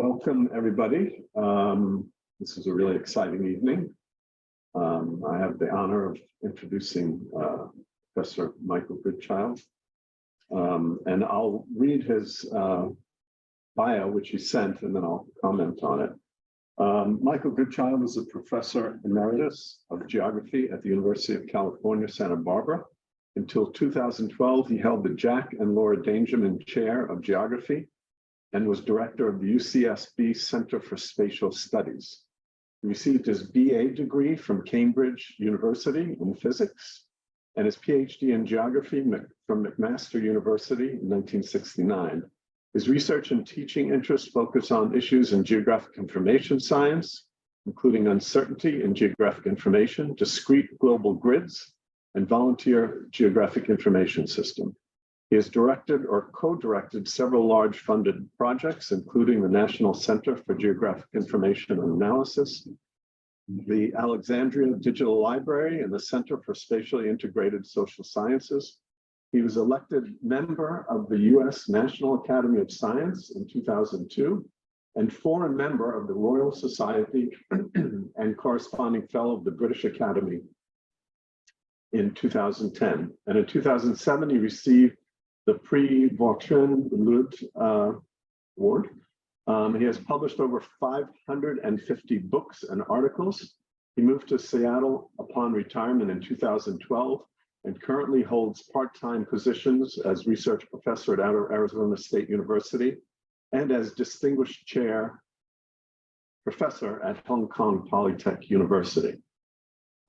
Welcome, everybody. This is a really exciting evening. I have the honor of introducing Professor Michael Goodchild. And I'll read his bio, which he sent, and then I'll comment on it. Michael Goodchild is a professor emeritus of geography at the University of California, Santa Barbara. Until 2012, he held the Jack and Laura Dangerman Chair of Geography and was director of the UCSB Center for Spatial Studies. He received his BA degree from Cambridge University in physics and his PhD in geography from McMaster University in 1969. His research and teaching interests focus on issues in geographic information science, including uncertainty in geographic information, discrete global grids, and volunteer geographic information system. He has directed or co-directed several large funded projects, including the National Center for Geographic Information and Analysis, the Alexandria Digital Library, and the Center for Spatially Integrated Social Sciences. He was elected member of the U.S. National Academy of Science in 2002 and foreign member of the Royal Society and corresponding fellow of the British Academy in 2010. And in 2007, he received the Prix Vautrin-Lud Award. He has published over 550 books and articles. He moved to Seattle upon retirement in 2012 and currently holds part-time positions as research professor at Arizona State University and as distinguished chair professor at Hong Kong Polytech University.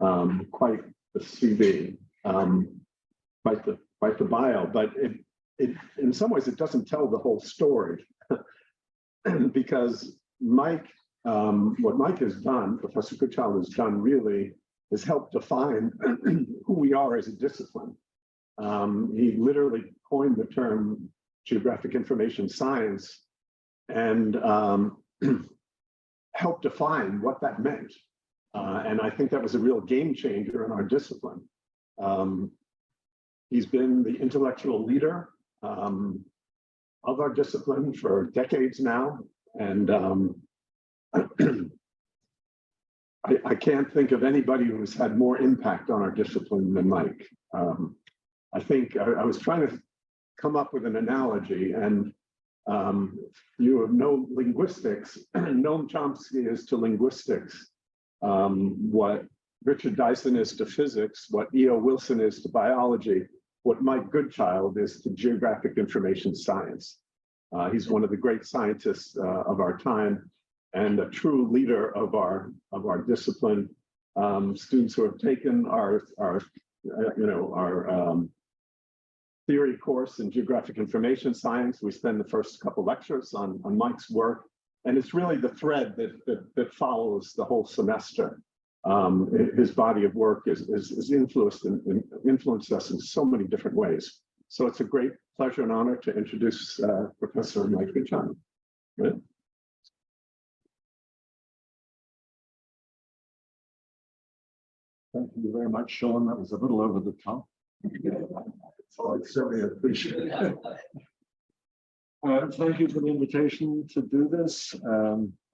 Quite the CV, quite the bio, but it in some ways it doesn't tell the whole story because Mike, what Mike has done, Professor Goodchild has done really is help define who we are as a discipline. He literally coined the term geographic information science and helped define what that meant. And I think that was a real game changer in our discipline. He's been the intellectual leader of our discipline for decades now. And I can't think of anybody who's had more impact on our discipline than Mike. I think I was trying to come up with an analogy, and you know linguistics, Noam Chomsky is to linguistics what Richard Dyson is to physics, what E.O. Wilson is to biology, what Mike Goodchild is to geographic information science. He's one of the great scientists of our time and a true leader of our discipline. Students who have taken our theory course in geographic information science, we spend the first couple lectures on Mike's work, and it's really the thread that follows the whole semester. His body of work is influenced us in so many different ways. So it's a great pleasure and honor to introduce Professor Mike Goodchild. Good. Thank you very much, Sean. That was a little over the top. So I certainly appreciate it. Thank you for the invitation to do this.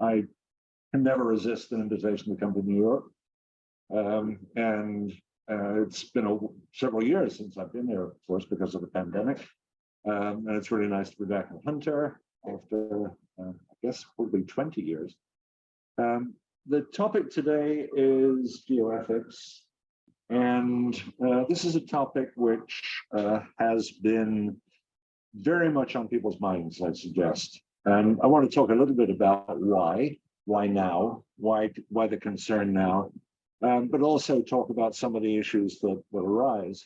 I can never resist an invitation to come to New York. It's been several years since I've been here, of course, because of the pandemic. And it's really nice to be back in Hunter after, I guess, probably 20 years. The topic today is geoethics. And this is a topic which has been very much on people's minds, I suggest. And I want to talk a little bit about why now, why the concern now, but also talk about some of the issues that arise.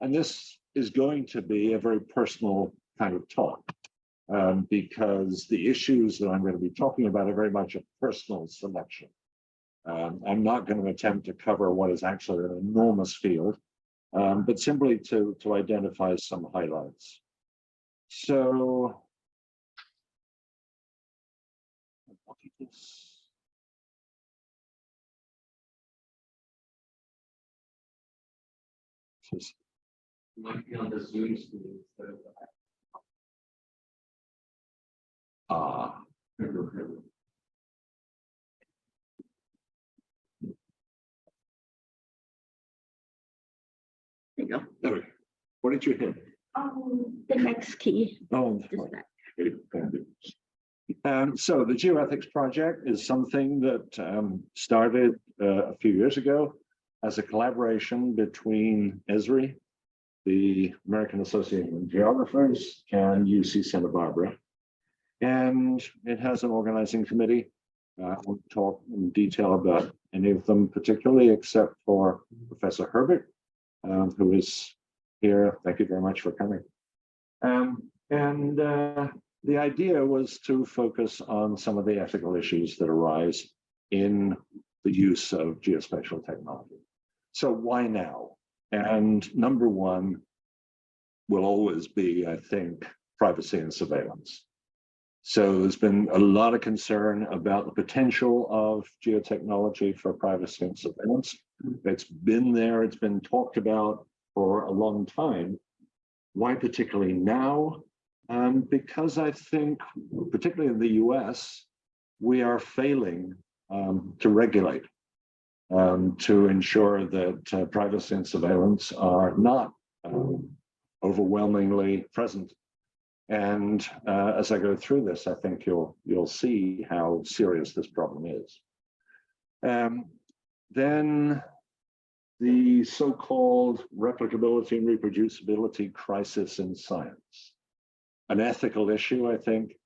And this is going to be a very personal kind of talk because the issues that I'm going to be talking about are very much a personal selection. I'm not going to attempt to cover what is actually an enormous field, but simply to identify some highlights. So, might be on the Zoom screen instead of Here we What did you hit? The next key. Oh, Just that. so the GeoEthics Project is something that started a few years ago as a collaboration between ESRI, the American Association of Geographers, and UC Santa Barbara. And it has an organizing committee. I won't talk in detail about any of them particularly, except for Professor Herbert, who is here. Thank you very much for coming. The idea was to focus on some of the ethical issues that arise in the use of geospatial technology. So why now? And number one will always be, I think, privacy and surveillance. So there's been a lot of concern about the potential of geotechnology for privacy and surveillance. It's been there, it's been talked about for a long time. Why particularly now? Because I think, particularly in the US, we are failing to regulate, to ensure that privacy and surveillance are not overwhelmingly present. And as I go through this, I think you'll see how serious this problem is. Then the so-called replicability and reproducibility crisis in science. An ethical issue, I think,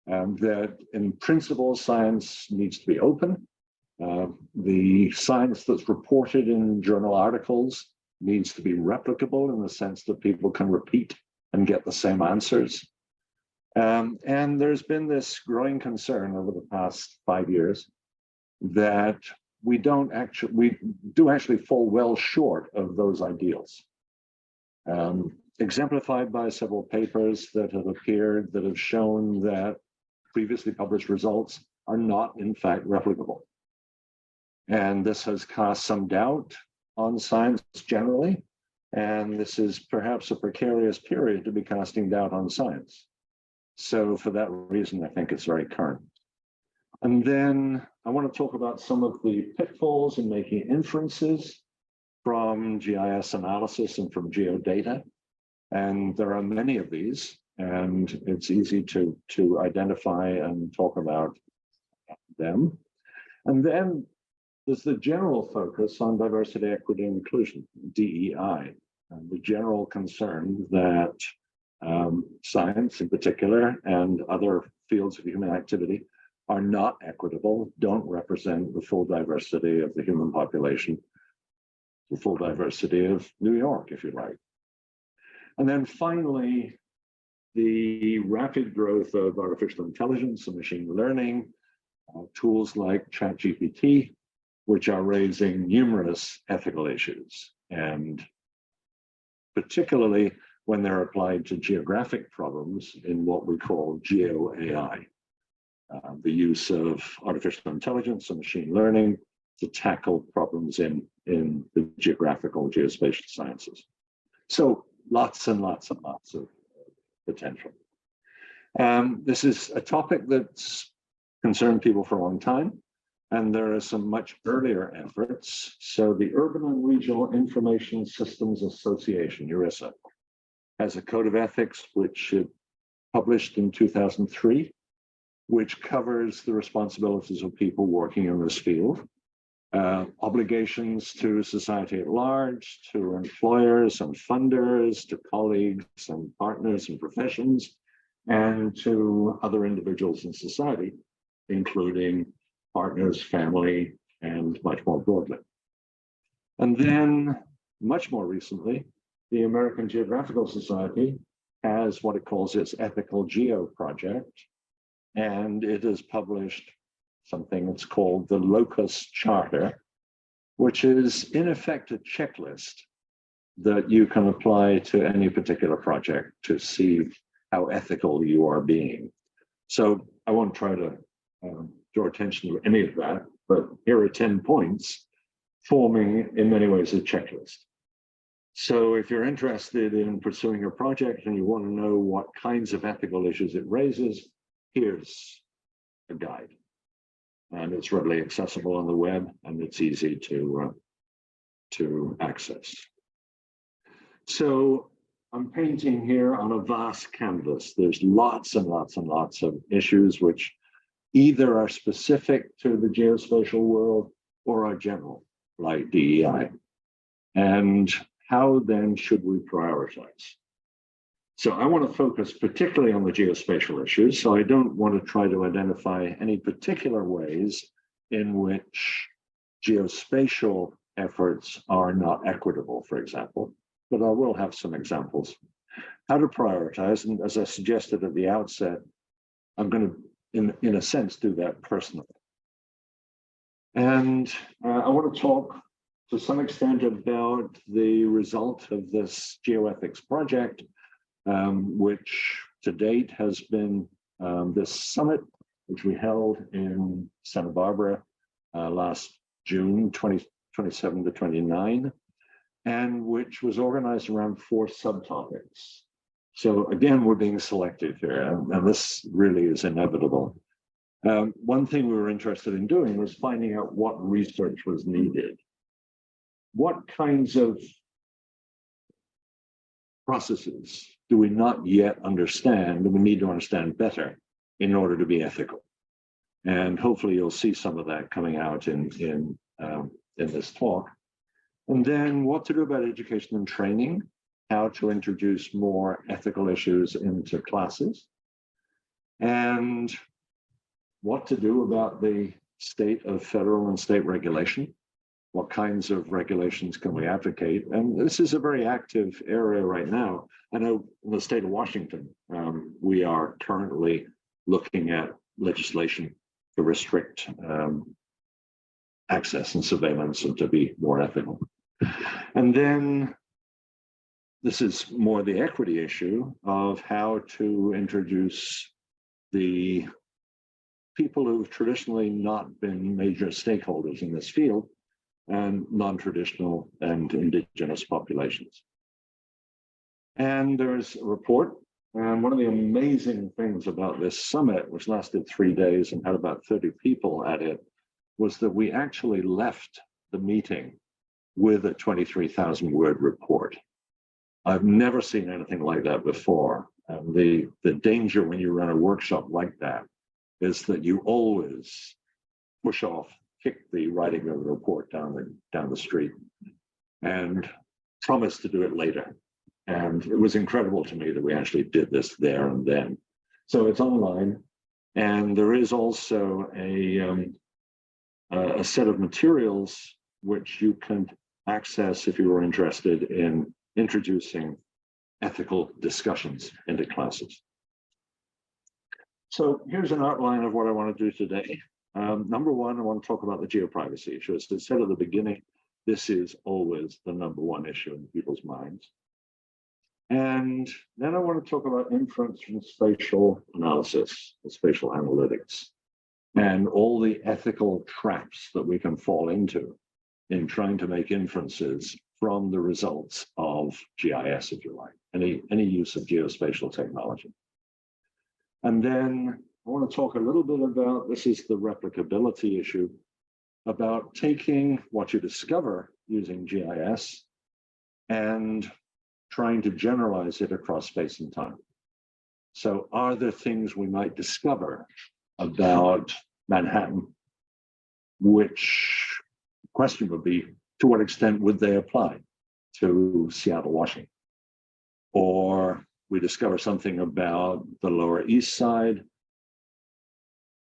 that in principle, science needs to be open. The science that's reported in journal articles needs to be replicable in the sense that people can repeat and get the same answers. And there's been this growing concern over the past 5 years that we do actually fall well short of those ideals. Exemplified by several papers that have appeared that have shown that previously published results are not in fact replicable. And this has cast some doubt on science generally, and this is perhaps a precarious period to be casting doubt on science. So for that reason, I think it's very current. And then I want to talk about some of the pitfalls in making inferences from GIS analysis and from geodata. And there are many of these, and it's easy to identify and talk about them. And then there's the general focus on diversity, equity, and inclusion, DEI, and the general concern that science in particular and other fields of human activity are not equitable, don't represent the full diversity of the human population, the full diversity of New York, if you like. And then finally, the rapid growth of artificial intelligence and machine learning, tools like ChatGPT, which are raising numerous ethical issues, and particularly when they're applied to geographic problems in what we call GeoAI, the use of artificial intelligence and machine learning to tackle problems in the geographical geospatial sciences. So lots and lots and lots of potential. This is a topic that's concerned people for a long time, and there are some much earlier efforts. So the Urban and Regional Information Systems Association, URISA, has a code of ethics which it published in 2003, which covers the responsibilities of people working in this field, obligations to society at large, to employers and funders, to colleagues and partners and professions, and to other individuals in society, including partners, family, and much more broadly. And then, much more recently, the American Geographical Society has what it calls its Ethical Geo Project, and it has published something that's called the Locus Charter, which is in effect a checklist that you can apply to any particular project to see how ethical you are being. So I won't try to draw attention to any of that, but here are 10 points forming in many ways a checklist. So if you're interested in pursuing a project and you want to know what kinds of ethical issues it raises, here's a guide. And it's readily accessible on the web, and it's easy to access. So I'm painting here on a vast canvas. There's lots and lots and lots of issues which either are specific to the geospatial world or are general, like DEI. And how then should we prioritize? So I want to focus particularly on the geospatial issues. So I don't want to try to identify any particular ways in which geospatial efforts are not equitable, for example, but I will have some examples. How to prioritize, and as I suggested at the outset, I'm going to, in a sense, do that personally. And I want to talk to some extent about the result of this GeoEthics project, which to date has been this summit, which we held in Santa Barbara last June 27 to 29, and which was organized around 4 subtopics. So again, we're being selective here, and this really is inevitable. One thing we were interested in doing was finding out what research was needed. What kinds of processes do we not yet understand, and we need to understand better in order to be ethical? And hopefully you'll see some of that coming out in this talk. And then what to do about education and training, how to introduce more ethical issues into classes, and what to do about the state of federal and state regulation. What kinds of regulations can we advocate? And this is a very active area right now. I know in the state of Washington, we are currently looking at legislation to restrict access and surveillance and to be more ethical. And then this is more the equity issue of how to introduce the people who've traditionally not been major stakeholders in this field and non-traditional and indigenous populations. And there's a report, and one of the amazing things about this summit, which lasted 3 days and had about 30 people at it, was that we actually left the meeting with a 23,000 word report. I've never seen anything like that before. And the danger when you run a workshop like that is that you always kick the writing of the report down the street and promise to do it later. And it was incredible to me that we actually did this there and then. So it's online, and there is also a set of materials which you can access if you were interested in introducing ethical discussions into classes. So here's an outline of what I want to do today. Number one, I want to talk about the geoprivacy issue. As I said at the beginning, this is always the number one issue in people's minds. And then I want to talk about inference from spatial analysis and spatial analytics and all the ethical traps that we can fall into in trying to make inferences from the results of GIS, if you like, any use of geospatial technology. And then I want to talk a little bit about, this is the replicability issue, about taking what you discover using GIS and trying to generalize it across space and time. So are there things we might discover about Manhattan, which question would be, to what extent would they apply to Seattle, Washington? Or we discover something about the Lower East Side,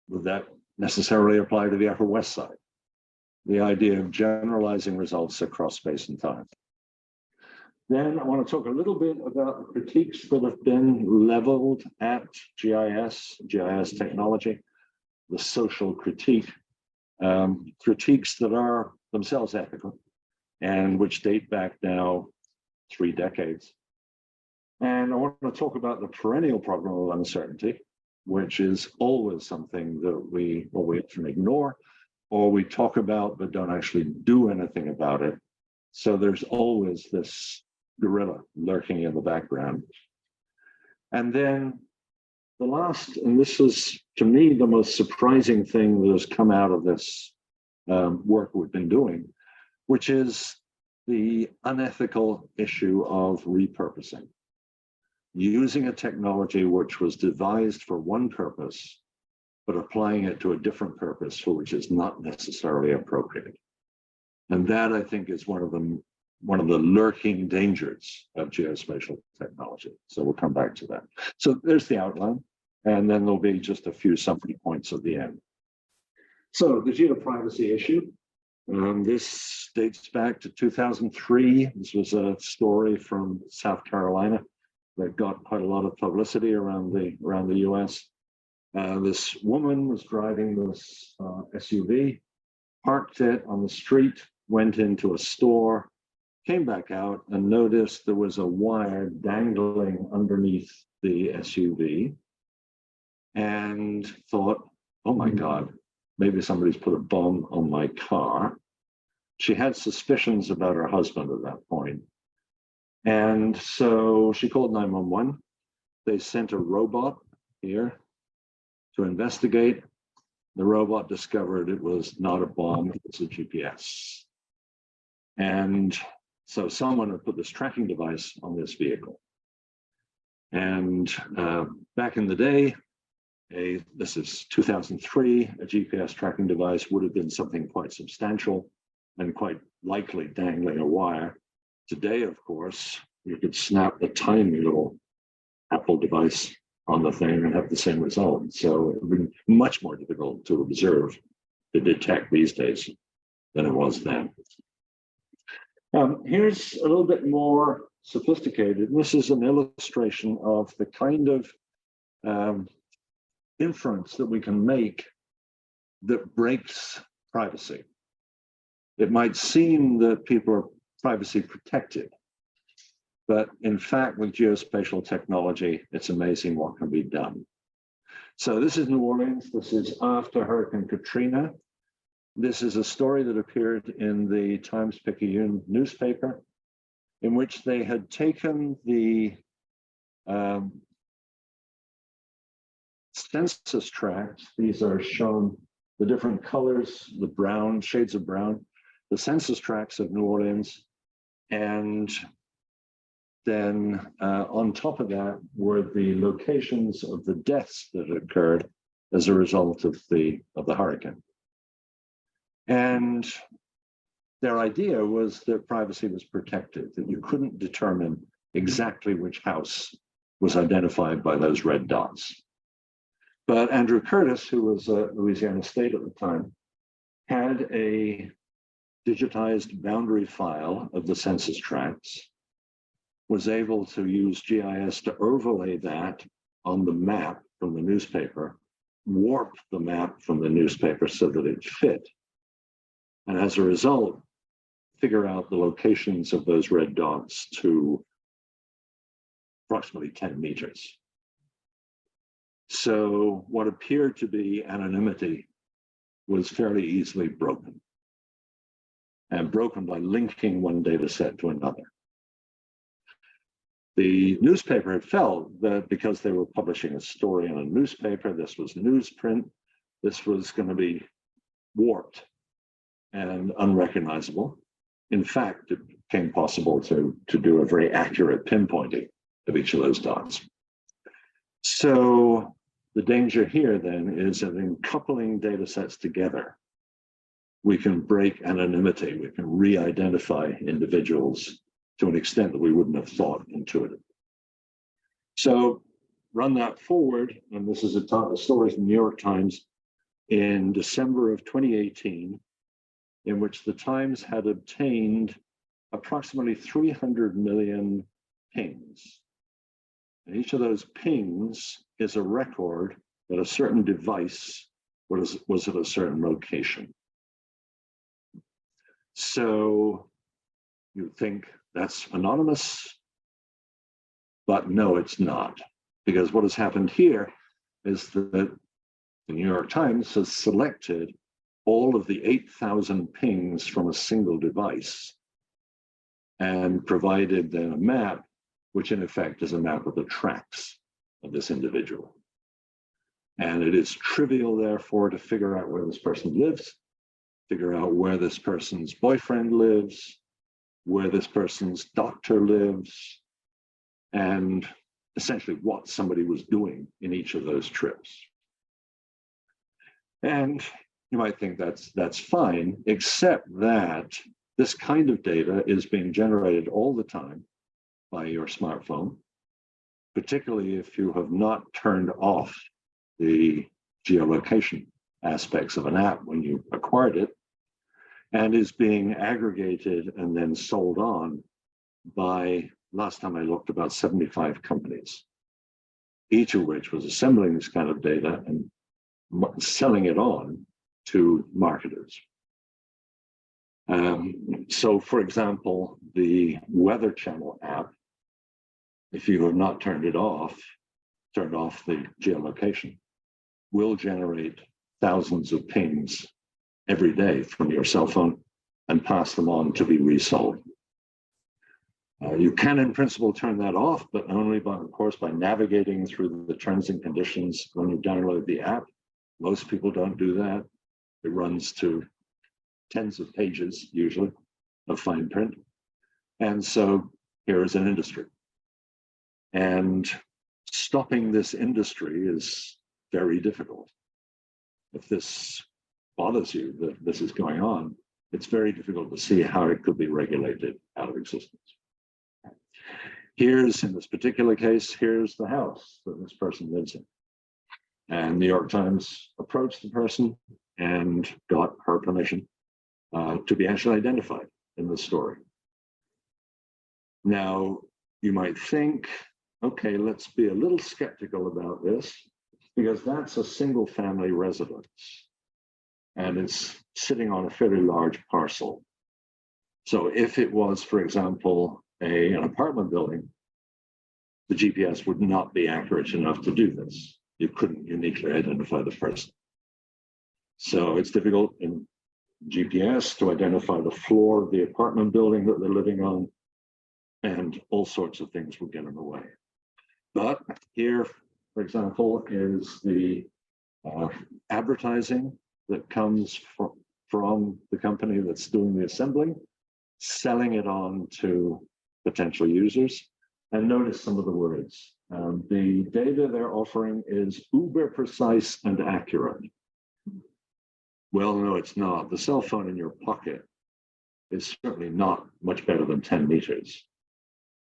would that necessarily apply to the Upper West Side? The idea of generalizing results across space and time. Then I want to talk a little bit about the critiques that have been leveled at GIS technology, the social critique, critiques that are themselves ethical and which date back now 3 decades. And I want to talk about the perennial problem of uncertainty, which is always something that we often ignore, or we talk about but don't actually do anything about it. So there's always this gorilla lurking in the background. And then the last, and this is to me the most surprising thing that has come out of this work we've been doing, which is the unethical issue of repurposing. using a technology which was devised for one purpose, but applying it to a different purpose for which is not necessarily appropriate. And that, I think, is one of the lurking dangers of geospatial technology. So we'll come back to that. So there's the outline, and then there'll be just a few summary points at the end. So the geoprivacy issue, this dates back to 2003. This was a story from South Carolina that got quite a lot of publicity around the US. This woman was driving this SUV, parked it on the street, went into a store, came back out and noticed there was a wire dangling underneath the SUV, and thought, oh my God, maybe somebody's put a bomb on my car. She had suspicions about her husband at that point. And so she called 911. They sent a robot here to investigate. The robot discovered it was not a bomb, it was a GPS. And so someone had put this tracking device on this vehicle. And back in the day, this is 2003, a GPS tracking device would have been something quite substantial and quite likely dangling a wire. Today, of course, you could snap the tiny little Apple device on the thing and have the same result. So it would be much more difficult to observe, to detect these days than it was then. Here's a little bit more sophisticated. This is an illustration of the kind of inference that we can make that breaks privacy. It might seem that people are privacy protected, but in fact, with geospatial technology, it's amazing what can be done. So this is New Orleans. This is after Hurricane Katrina. This is a story that appeared in the Times-Picayune newspaper, in which they had taken the census tracts. These are shown, the different colors, the brown, shades of brown, the census tracts of New Orleans. And then on top of that were the locations of the deaths that occurred as a result of the hurricane. And their idea was that privacy was protected, that you couldn't determine exactly which house was identified by those red dots. But Andrew Curtis, who was at Louisiana State at the time, had a digitized boundary file of the census tracts, was able to use GIS to overlay that on the map from the newspaper, warp the map from the newspaper so that it fit. And as a result, figure out the locations of those red dots to approximately 10 meters. So what appeared to be anonymity was fairly easily broken, and broken by linking one data set to another. The newspaper had felt that because they were publishing a story in a newspaper, this was newsprint, this was going to be warped and unrecognizable. In fact, it became possible to do a very accurate pinpointing of each of those dots. So the danger here then is that in coupling data sets together, we can break anonymity, we can re-identify individuals to an extent that we wouldn't have thought intuitive. So run that forward, and this is a story from the New York Times in December of 2018, in which the Times had obtained approximately 300 million pings. And each of those pings is a record that a certain device was at a certain location. So you think that's anonymous, but no, it's not. Because what has happened here is that the New York Times has selected all of the 8,000 pings from a single device and provided then a map, which in effect is a map of the tracks of this individual. And it is trivial, therefore, to figure out where this person lives, figure out where this person's boyfriend lives, where this person's doctor lives, and essentially what somebody was doing in each of those trips. And you might think that's fine, except that this kind of data is being generated all the time by your smartphone, particularly if you have not turned off the geolocation aspects of an app when you acquired it, and is being aggregated and then sold on by, last time I looked, about 75 companies, each of which was assembling this kind of data and selling it on to marketers. So, for example, the Weather Channel app, if you have not turned off the geolocation, will generate thousands of pings every day from your cell phone and pass them on to be resold. You can, in principle, turn that off, but only by, of course, by navigating through the terms and conditions when you download the app. Most people don't do that. It runs to tens of pages, usually, of fine print. And so here is an industry. And stopping this industry is very difficult. If this bothers you, that this is going on, it's very difficult to see how it could be regulated out of existence. Here's, in this particular case, here's the house that this person lives in. And New York Times approached the person and got her permission to be actually identified in the story. Now, you might think, okay, let's be a little skeptical about this, because that's a single family residence and it's sitting on a fairly large parcel. So if it was, for example, an apartment building, the GPS would not be accurate enough to do this. You couldn't uniquely identify the person. So it's difficult in GPS to identify the floor of the apartment building that they're living on, and all sorts of things will get in the way. But here, for example, is the advertising that comes from the company that's doing the assembling, selling it on to potential users. And notice some of the words. The data they're offering is uber precise and accurate. Well, no, it's not. The cell phone in your pocket is certainly not much better than 10 meters.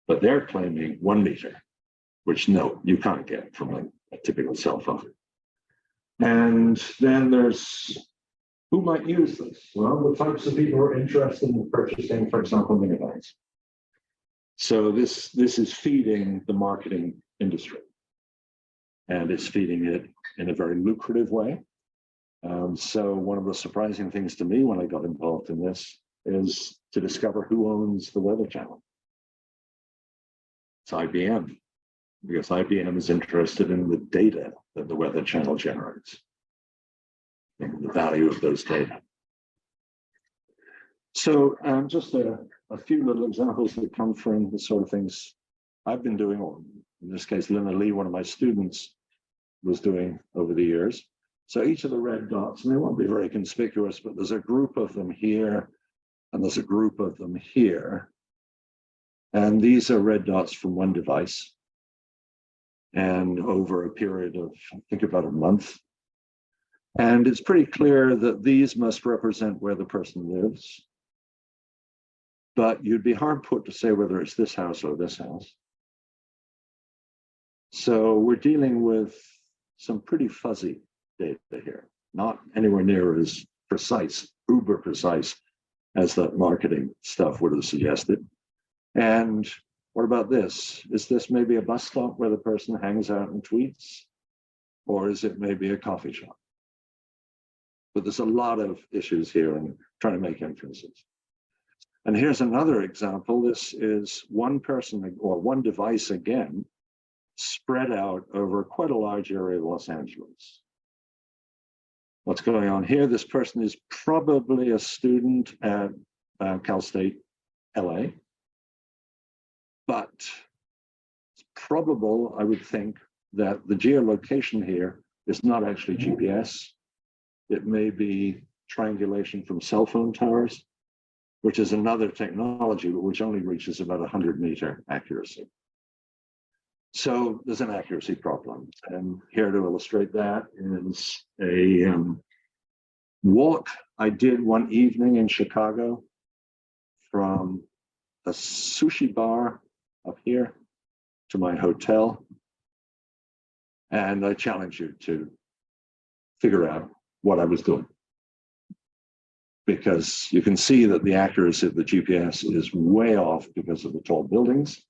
But they're claiming 1 meter, which no, you can't get from a typical cell phone. And then there's who might use this? Well, the types of people who are interested in purchasing, for example, minivans. So this is feeding the marketing industry, and it's feeding it in a very lucrative way. So one of the surprising things to me when I got involved in this is to discover who owns the Weather Channel. It's IBM, because IBM is interested in the data that the Weather Channel generates and the value of those data. So just a few little examples that come from the sort of things I've been doing, or in this case, Lina Lee, one of my students, was doing over the years. So each of the red dots, and they won't be very conspicuous, but there's a group of them here, and there's a group of them here. And these are red dots from one device. And over a period of, I think, about a month. And it's pretty clear that these must represent where the person lives. But you'd be hard put to say whether it's this house or this house. So we're dealing with some pretty fuzzy data here, not anywhere near as precise, uber precise, as that marketing stuff would have suggested. And what about this? Is this maybe a bus stop where the person hangs out and tweets? Or is it maybe a coffee shop? But there's a lot of issues here in trying to make inferences. And here's another example. This is one person or one device again, spread out over quite a large area of Los Angeles. What's going on here? This person is probably a student at Cal State, LA. But it's probable, I would think, that the geolocation here is not actually GPS. It may be triangulation from cell phone towers, which is another technology, but which only reaches about 100-meter accuracy. So there's an accuracy problem. And here to illustrate that is a walk I did one evening in Chicago from a sushi bar up here to my hotel. And I challenge you to figure out what I was doing, because you can see that the accuracy of the GPS is way off because of the tall buildings.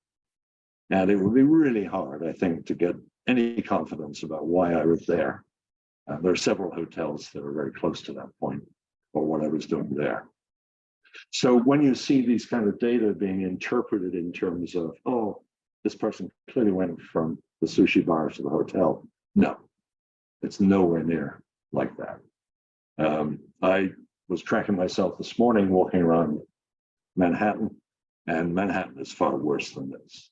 And it would be really hard, I think, to get any confidence about why I was there. There are several hotels that are very close to that point, or what I was doing there. So when you see these kind of data being interpreted in terms of, oh, this person clearly went from the sushi bar to the hotel. No, it's nowhere near like that. I was tracking myself this morning walking around Manhattan, and Manhattan is far worse than this,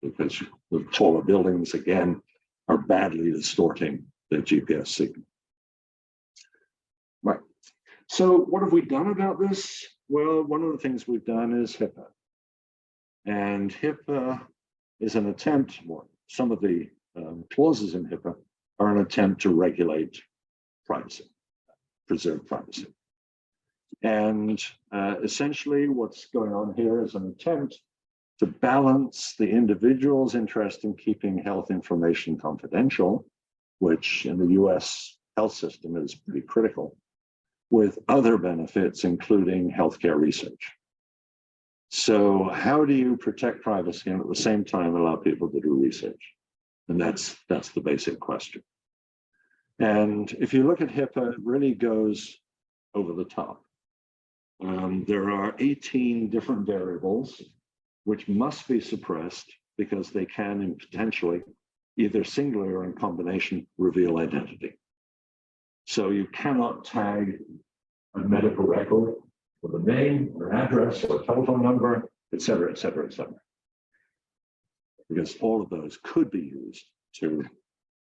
because the taller buildings, again, are badly distorting the GPS signal. Right. So what have we done about this? Well, one of the things we've done is HIPAA. And HIPAA is an attempt, well, some of the clauses in HIPAA are an attempt to regulate privacy, preserve privacy. And essentially what's going on here is an attempt to balance the individual's interest in keeping health information confidential, which in the US health system is pretty critical, with other benefits, including healthcare research. So how do you protect privacy and at the same time allow people to do research? And that's the basic question. And if you look at HIPAA, it really goes over the top. There are 18 different variables which must be suppressed because they can potentially, either singly or in combination, reveal identity. So you cannot tag a medical record with a name or address or telephone number, et cetera, et cetera, et cetera. Because all of those could be used to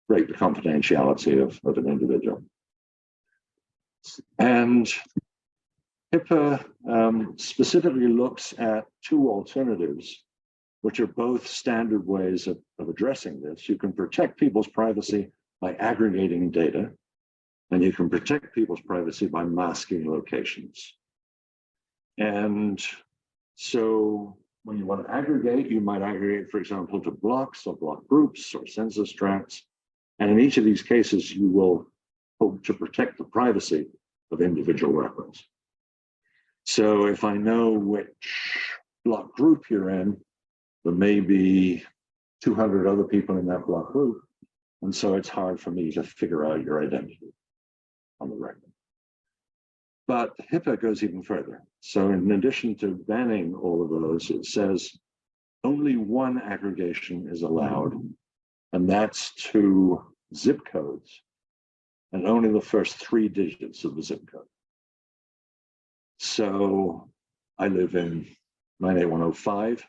break the confidentiality of an individual. And HIPAA specifically looks at two alternatives, which are both standard ways of addressing this. You can protect people's privacy by aggregating data, and you can protect people's privacy by masking locations. And so when you want to aggregate, you might aggregate, for example, to blocks or block groups or census tracts. And in each of these cases, you will hope to protect the privacy of individual records. So if I know which block group you're in, there may be 200 other people in that block group. And so it's hard for me to figure out your identity on the record. But HIPAA goes even further. So in addition to banning all of those, it says only one aggregation is allowed, and that's to zip codes, and only the first 3 digits of the zip code. So I live in 98105,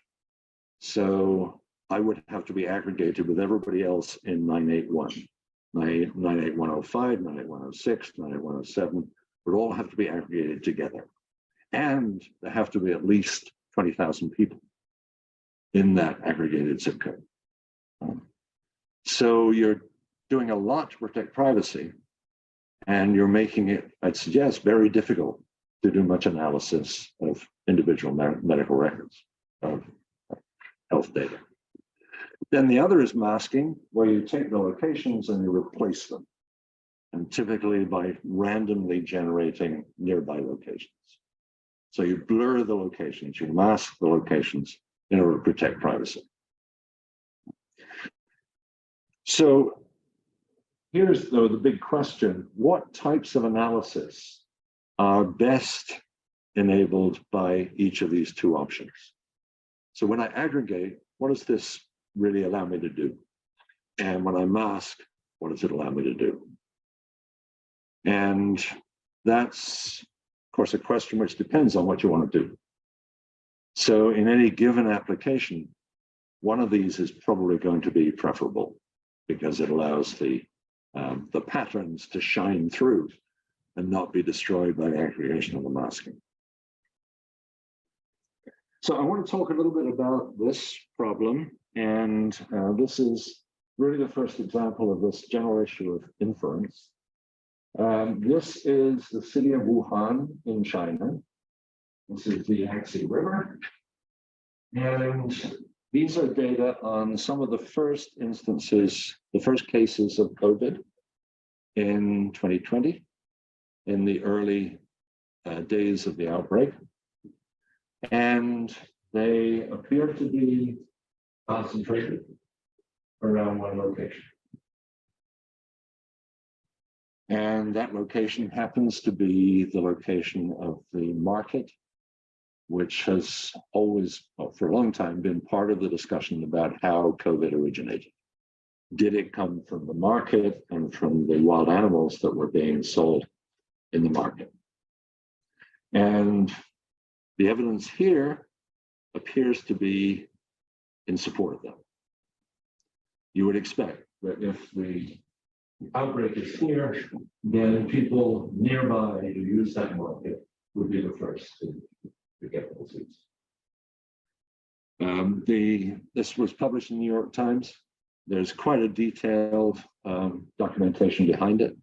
so I would have to be aggregated with everybody else in 981. 98105, 98106, 98107 would all have to be aggregated together. And there have to be at least 20,000 people in that aggregated zip code. So you're doing a lot to protect privacy, and you're making it, I'd suggest, very difficult to do much analysis of individual medical records of health data. Then the other is masking, where you take the locations and you replace them, and typically by randomly generating nearby locations. So you blur the locations, you mask the locations in order to protect privacy. So here's, though, the big question: what types of analysis are best enabled by each of these two options? So when I aggregate, what does this really allow me to do? And when I mask, what does it allow me to do? And that's, of course, a question which depends on what you want to do. So in any given application, one of these is probably going to be preferable because it allows the patterns to shine through and not be destroyed by the aggregation or the masking. So I want to talk a little bit about this problem And this is really the first example of this general issue of inference. This is the city of Wuhan in China. This is the Yangtze River. And these are data on some of the first instances, the first cases of COVID in 2020, in the early days of the outbreak. And they appear to be concentrated around one location. And that location happens to be the location of the market, which has always, well, for a long time, been part of the discussion about how COVID originated. Did it come from the market and from the wild animals that were being sold in the market? And the evidence here appears to be in support of that. You would expect that if the outbreak is here, then people nearby who use that market would be the first to get the disease. This was published in the New York Times. There's quite a detailed documentation behind it,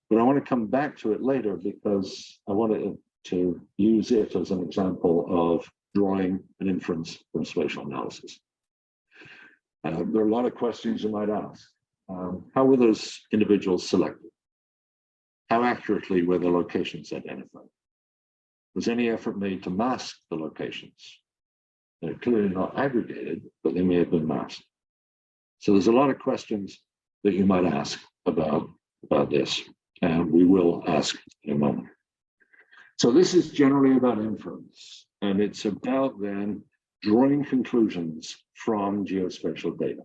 but I want to come back to it later because I wanted to use it as an example of drawing an inference from spatial analysis. There are a lot of questions you might ask. How were those individuals selected? How accurately were the locations identified? Was any effort made to mask the locations? They're clearly not aggregated, but they may have been masked. So there's a lot of questions that you might ask about this, and we will ask in a moment. So this is generally about inference, and it's about then drawing conclusions from geospatial data,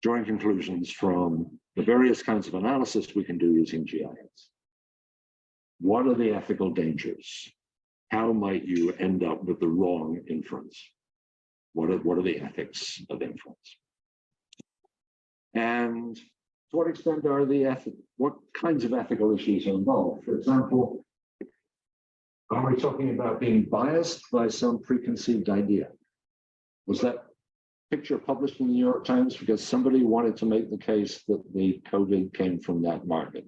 drawing conclusions from the various kinds of analysis we can do using GIS. What are the ethical dangers? How might you end up with the wrong inference? What are the ethics of inference? And to what extent are what kinds of ethical issues are involved? For example, are we talking about being biased by some preconceived idea? Was that picture published in the New York Times because somebody wanted to make the case that the COVID came from that market?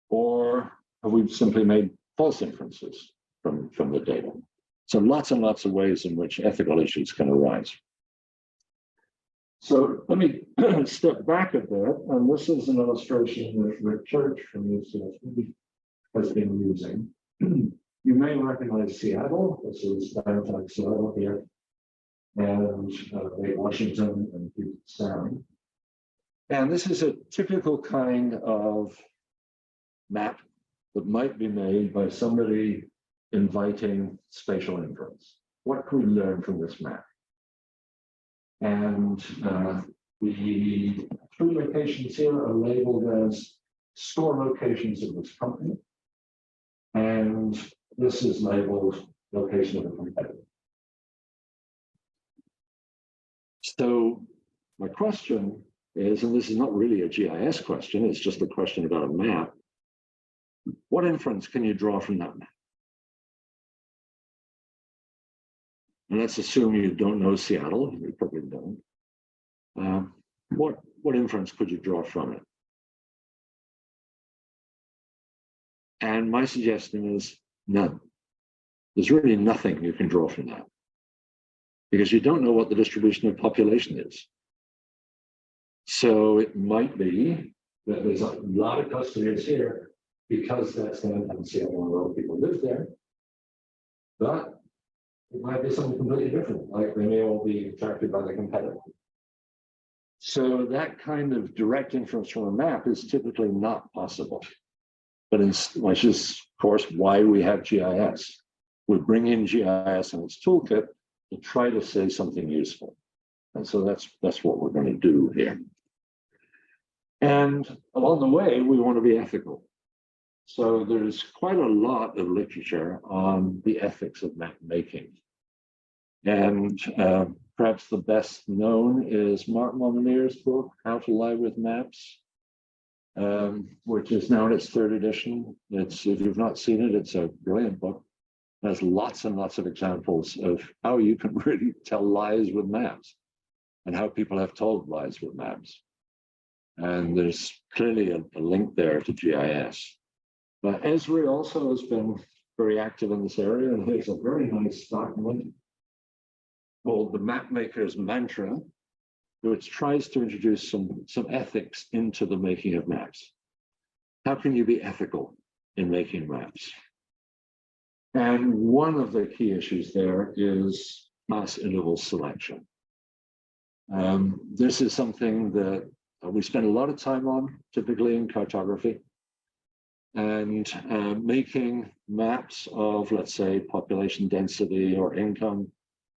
Or have we simply made false inferences from the data? So lots and lots of ways in which ethical issues can arise. So let me step back a bit, and this is an illustration that Rick Church from UCSB has been using. You may recognize Seattle. This is downtown Seattle here, and Lake Washington and Puget Sound. And this is a typical kind of map that might be made by somebody inviting spatial inference. What can we learn from this map? And the three locations here are labeled as store locations of this company. And this is labeled location of a competitor. So my question is, and this is not really a GIS question, it's just a question about a map. What inference can you draw from that map? And let's assume you don't know Seattle, you probably don't. What inference could you draw from it? And my suggestion is none. There's really nothing you can draw from that because you don't know what the distribution of population is. So it might be that there's a lot of customers here because that's downtown Seattle and a lot of people live there. But it might be something completely different, like they may all be attracted by the competitor. So that kind of direct inference from a map is typically not possible. But which is, of course, why we have GIS. We bring in GIS and its toolkit to try to say something useful. And so that's what we're going to do here. And along the way, we want to be ethical. So there's quite a lot of literature on the ethics of map making. And perhaps the best known is Mark Mominier's book, How to Lie with Maps, which is now in its third edition. If you've not seen it, it's a brilliant book. There's lots and lots of examples of how you can really tell lies with maps and how people have told lies with maps. And there's clearly a link there to GIS. But Esri also has been very active in this area, and here's a very nice document called the Mapmaker's Mantra, which tries to introduce some ethics into the making of maps. How can you be ethical in making maps? And one of the key issues there is class interval selection. This is something that we spend a lot of time on, typically in cartography, and making maps of, let's say, population density or income,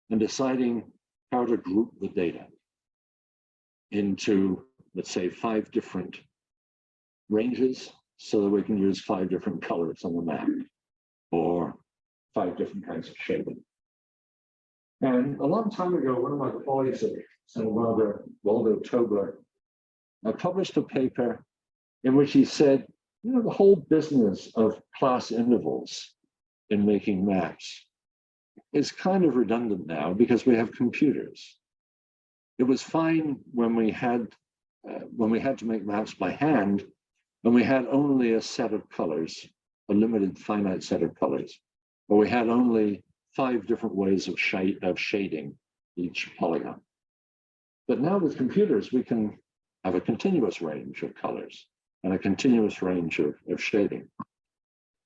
and deciding how to group the data into, let's say, 5 different ranges so that we can use 5 different colors on the map, or 5 different kinds of shading. And a long time ago, one of my colleagues at Waldo Tobler published a paper in which he said, you know, the whole business of class intervals in making maps is kind of redundant now because we have computers. It was fine when we had to make maps by hand, and we had only a set of colors, a limited finite set of colors, or we had only 5 different ways of shading each polygon. But now with computers, we can have a continuous range of colors and a continuous range of shading.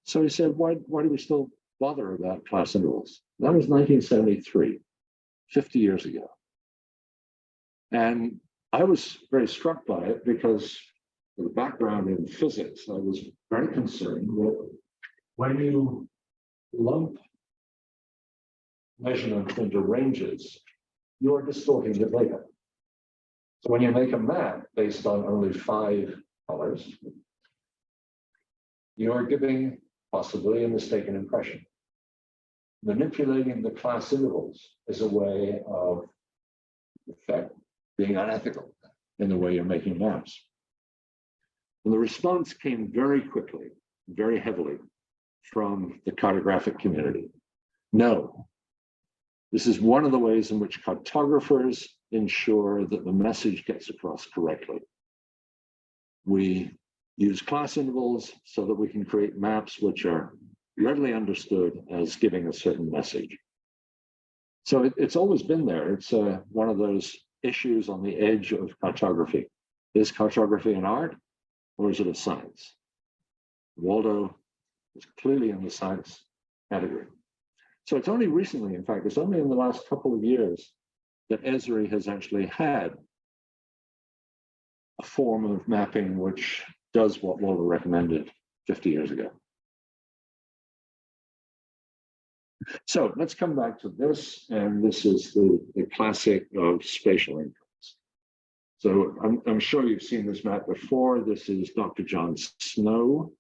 So he said, why do we still bother about class intervals? That was 1973, 50 years ago. And I was very struck by it because with a background in physics, I was very concerned that when you lump measurements into ranges, you're distorting the data. So when you make a map based on only 5 colors, you're giving possibly a mistaken impression. Manipulating the class intervals is a way of, in fact, being unethical in the way you're making maps. And the response came very quickly, very heavily from the cartographic community. No, this is one of the ways in which cartographers ensure that the message gets across correctly. We use class intervals so that we can create maps which are readily understood as giving a certain message. So it's always been there. It's one of those issues on the edge of cartography. Is cartography an art or is it a science? Waldo is clearly in the science category. So it's only recently, in fact, it's only in the last couple of years that Esri has actually had a form of mapping which does what Waldo recommended 50 years ago. So let's come back to this, and this is the classic of spatial incomes. So I'm sure you've seen this map before. This is Dr. John Snow,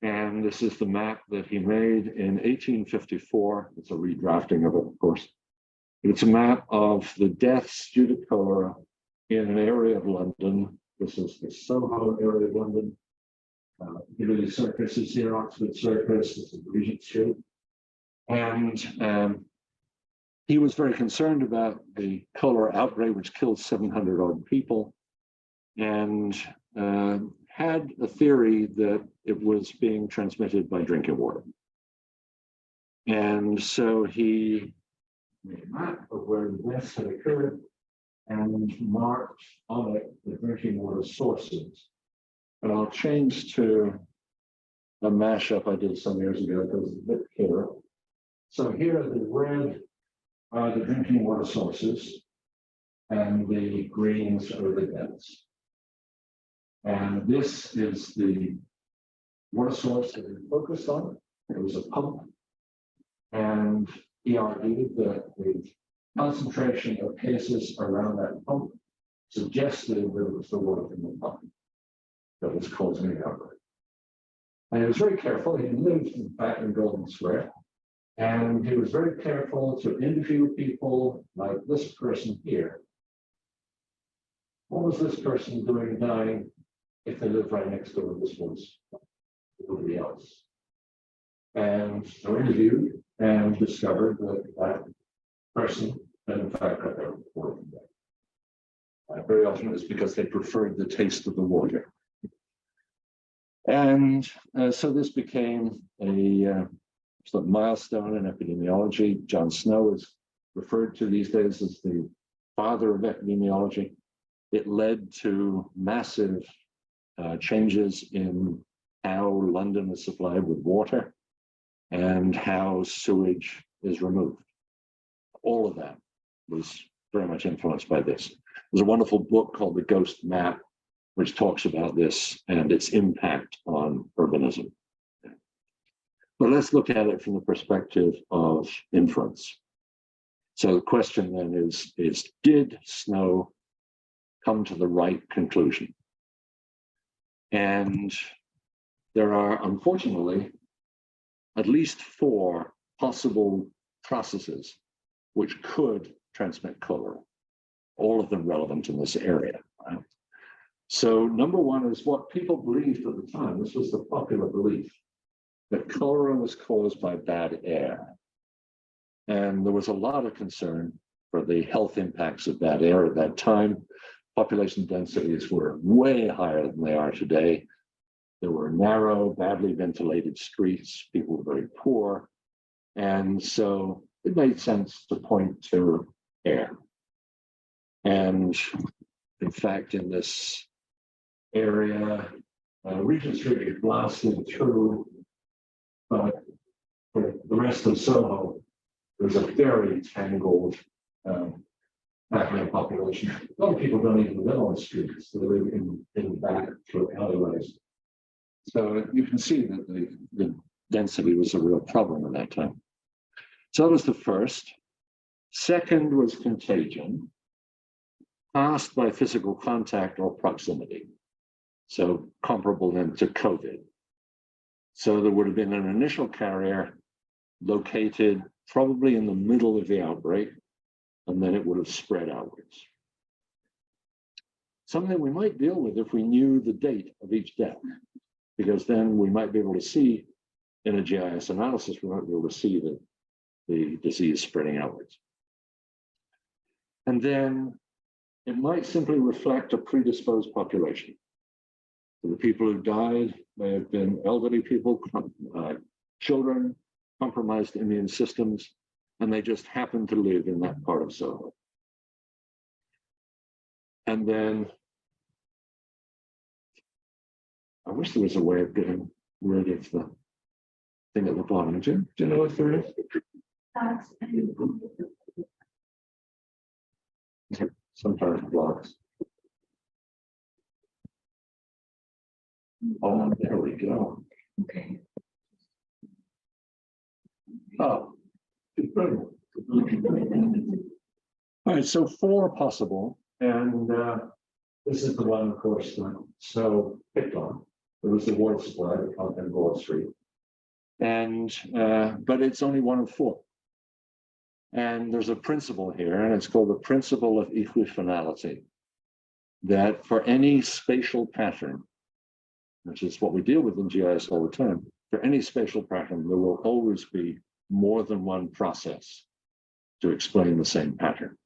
and this is the map that he made in 1854. It's a redrafting of it, of course. It's a map of the deaths due to cholera in an area of London. This is the Soho area of London. Piccadilly Circus is here, Oxford Circus, this is Regent Street. And he was very concerned about the cholera outbreak, which killed 700 odd people, and had a theory that it was being transmitted by drinking water. And so he made a map of where the deaths had occurred and marked on it the drinking water sources. And I'll change to a mashup I did some years ago because it's a bit clearer. So here the red are the drinking water sources and the greens are the deaths. And this is the water source that we focused on. It was a pump. And he argued that the concentration of cases around that pump suggested that it was the water from the pump that was causing the outbreak. And he was very careful. He lived, in fact, in Golden Square. And he was very careful to interview people like this person here. What was this person doing dying if they lived right next door? This was nobody else. And they were interviewed, and discovered that that person had in fact got their report from that. Very often it's because they preferred the taste of the water. And so this became a sort of milestone in epidemiology. John Snow is referred to these days as the father of epidemiology. It led to massive changes in how London is supplied with water and how sewage is removed. All of that was very much influenced by this. There's a wonderful book called The Ghost Map, which talks about this and its impact on urbanism. But let's look at it from the perspective of inference. So the question then is did Snow come to the right conclusion? And there are, unfortunately, at least 4 possible processes which could transmit cholera, all of them relevant in this area. Right? So number 1 is what people believed at the time. This was the popular belief that cholera was caused by bad air. And there was a lot of concern for the health impacts of bad air at that time. Population densities were way higher than they are today. There were narrow, badly ventilated streets. People were very poor. And so it made sense to point to air. And in fact, in this area, Regent Street is blasted through, but for the rest of Soho, there's a very tangled background population. A lot of people don't even live on the streets, they live in back through alleyways. So you can see that the density was a real problem at that time. So that was the first. Second was contagion, passed by physical contact or proximity. So comparable then to COVID. So there would have been an initial carrier located probably in the middle of the outbreak, and then it would have spread outwards. Something we might deal with if we knew the date of each death, because then we might be able to see in a GIS analysis, we might be able to see the disease spreading outwards. And then it might simply reflect a predisposed population. So the people who died may have been elderly people, children, compromised immune systems, and they just happen to live in that part of Soho. And then I wish there was a way of getting rid of the thing at the bottom. Do you know if there is? Sometimes blocks. Oh, there we go. Okay. Oh, brilliant. All right, so 4 possible, and this is the one, of course, that Snow picked on. It was the water supply on Broad Street, and but it's only 1 of 4. And there's a principle here, and it's called the principle of equifinality, that for any spatial pattern, which is what we deal with in GIS all the time, for any spatial pattern, there will always be more than one process to explain the same pattern.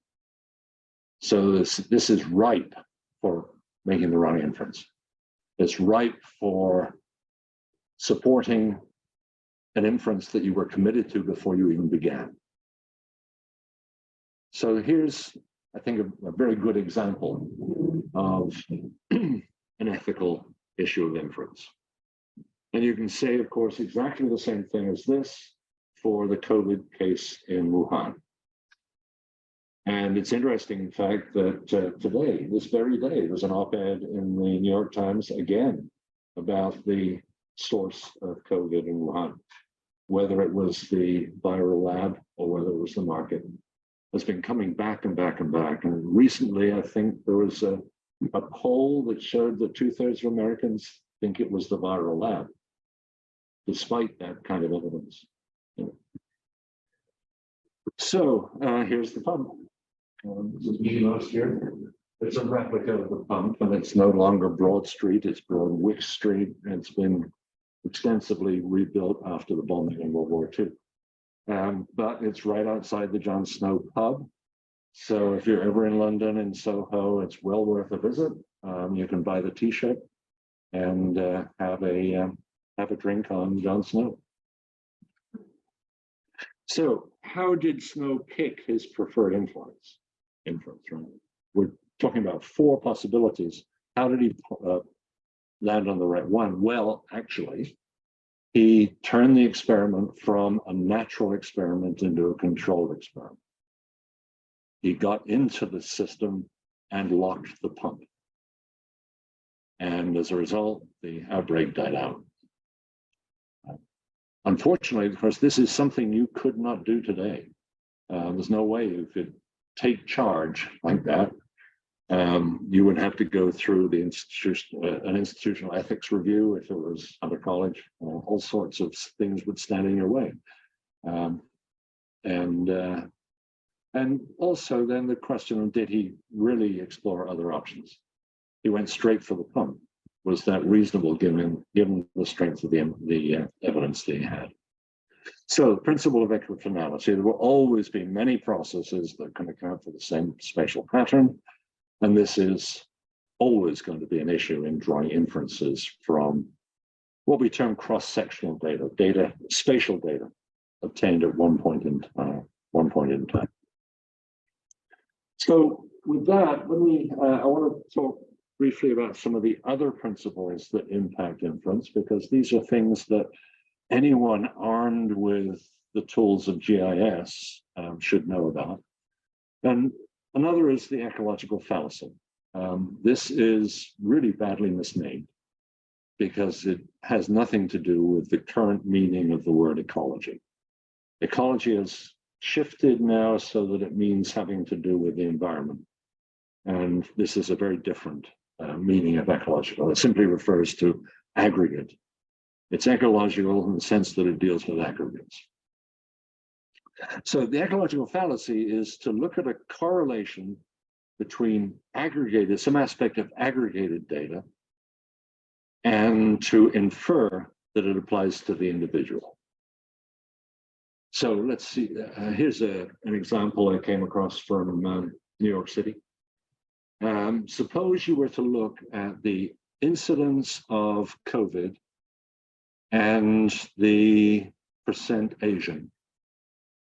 So this is ripe for making the wrong inference. It's ripe for supporting an inference that you were committed to before you even began. So here's, I think, a very good example of an ethical issue of inference. And you can say, of course, exactly the same thing as this for the COVID case in Wuhan. And it's interesting, in fact, that today, this very day, there's an op-ed in the New York Times again about the source of COVID in Wuhan, whether it was the viral lab or whether it was the market. Has been coming back and back and back. And recently, I think there was a poll that showed that 2/3 of Americans think it was the viral lab, despite that kind of evidence. So here's the pump. This is me last year. It's a replica of the pump, and it's no longer Broad Street, it's Broadwick Street, and it's been extensively rebuilt after the bombing in World War II. but it's right outside the John Snow pub. So if you're ever in London, in Soho, it's well worth a visit. You can buy the T-shirt and have a drink on John Snow. So how did Snow pick his preferred inference, right? We're talking about 4 possibilities. How did he land on the right one? Well, actually, he turned the experiment from a natural experiment into a controlled experiment. He got into the system and locked the pump. And as a result, the outbreak died out. Unfortunately, of course, this is something you could not do today. There's no way you could take charge like that. You would have to go through the an institutional ethics review if it was under college. All sorts of things would stand in your way. And also then the question of, did he really explore other options? He went straight for the pump. Was that reasonable given the strength of the evidence that he had? So the principle of equifinality, there will always be many processes that can account for the same spatial pattern. And this is always going to be an issue in drawing inferences from what we term cross-sectional data, spatial data obtained at one point in time. So with that, I want to talk briefly about some of the other principles that impact inference, because these are things that anyone armed with the tools of GIS should know about. And another is the ecological fallacy. This is really badly misnamed because it has nothing to do with the current meaning of the word ecology. Ecology has shifted now so that it means having to do with the environment. And this is a very different meaning of ecological. It simply refers to aggregate. It's ecological in the sense that it deals with aggregates. So the ecological fallacy is to look at a correlation between some aspect of aggregated data, and to infer that it applies to the individual. So let's see, here's an example I came across from New York City. Suppose you were to look at the incidence of COVID and the percent Asian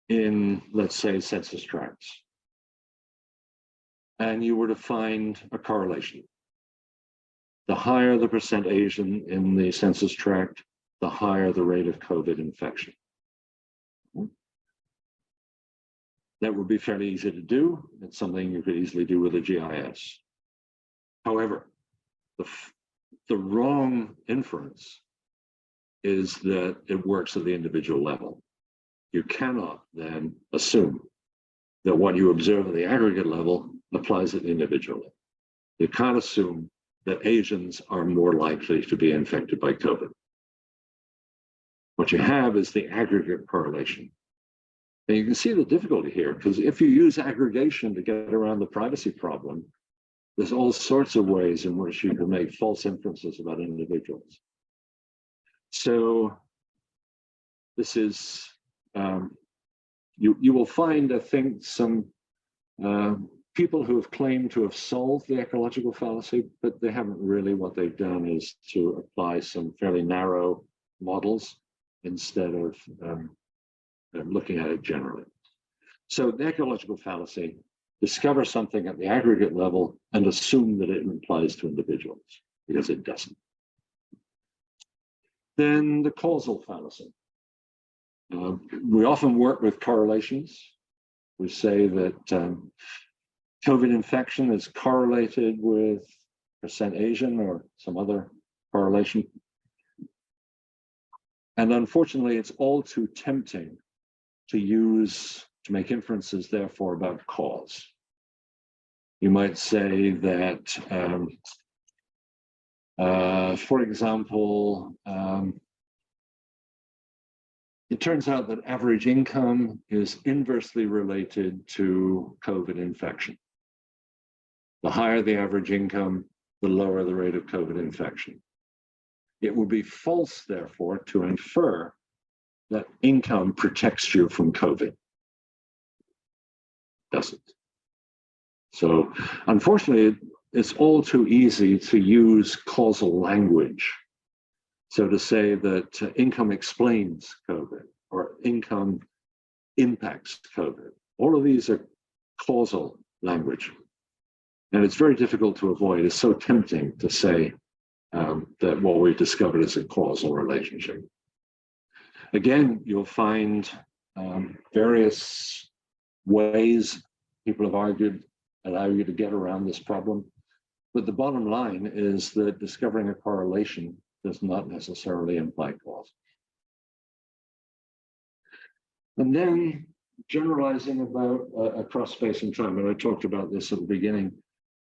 in, let's say, census tracts. And you were to find a correlation. The higher the percent Asian in the census tract, the higher the rate of COVID infection. That would be fairly easy to do. It's something you could easily do with a GIS. However, the wrong inference is that it works at the individual level. You cannot then assume that what you observe at the aggregate level applies at the individual level. You can't assume that Asians are more likely to be infected by COVID. What you have is the aggregate correlation. And you can see the difficulty here, because if you use aggregation to get around the privacy problem, there's all sorts of ways in which you can make false inferences about individuals. So this is, you will find, I think, some people who have claimed to have solved the ecological fallacy, but they haven't really. What they've done is to apply some fairly narrow models instead of looking at it generally. So the ecological fallacy, discover something at the aggregate level and assume that it applies to individuals, because it doesn't. Then the causal fallacy. We often work with correlations. We say that COVID infection is correlated with percent Asian or some other correlation. And unfortunately, it's all too tempting to make inferences, therefore, about cause. You might say that, for example, it turns out that average income is inversely related to COVID infection. The higher the average income, the lower the rate of COVID infection. It would be false, therefore, to infer that income protects you from COVID. Doesn't. So unfortunately, it's all too easy to use causal language. So to say that income explains COVID or income impacts COVID, all of these are causal language. And it's very difficult to avoid. It's so tempting to say that what we've discovered is a causal relationship. Again, you'll find various ways people have argued allow you to get around this problem. But the bottom line is that discovering a correlation does not necessarily imply cause. And then generalizing about across space and time, and I talked about this at the beginning.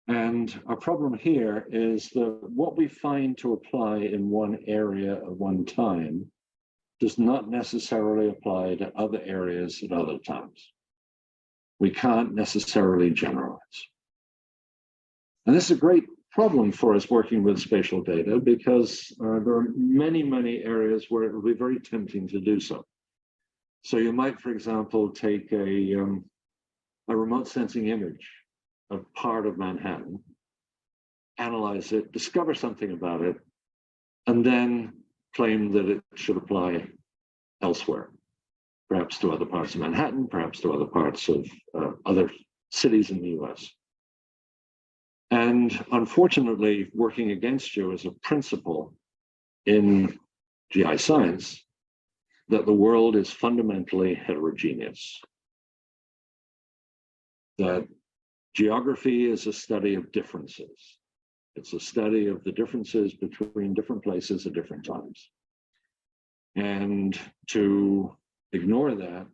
And our problem here is that what we find to apply in one area at one time does not necessarily apply to other areas at other times. We can't necessarily generalize. And this is a great problem for us working with spatial data because there are many, many areas where it will be very tempting to do so. So you might, for example, take a remote sensing image of part of Manhattan, analyze it, discover something about it, and then claim that it should apply elsewhere, perhaps to other parts of Manhattan, perhaps to other parts of other cities in the US. And unfortunately, working against you is a principle in GI science that the world is fundamentally heterogeneous. That geography is a study of differences. It's a study of the differences between different places at different times. And to ignore that,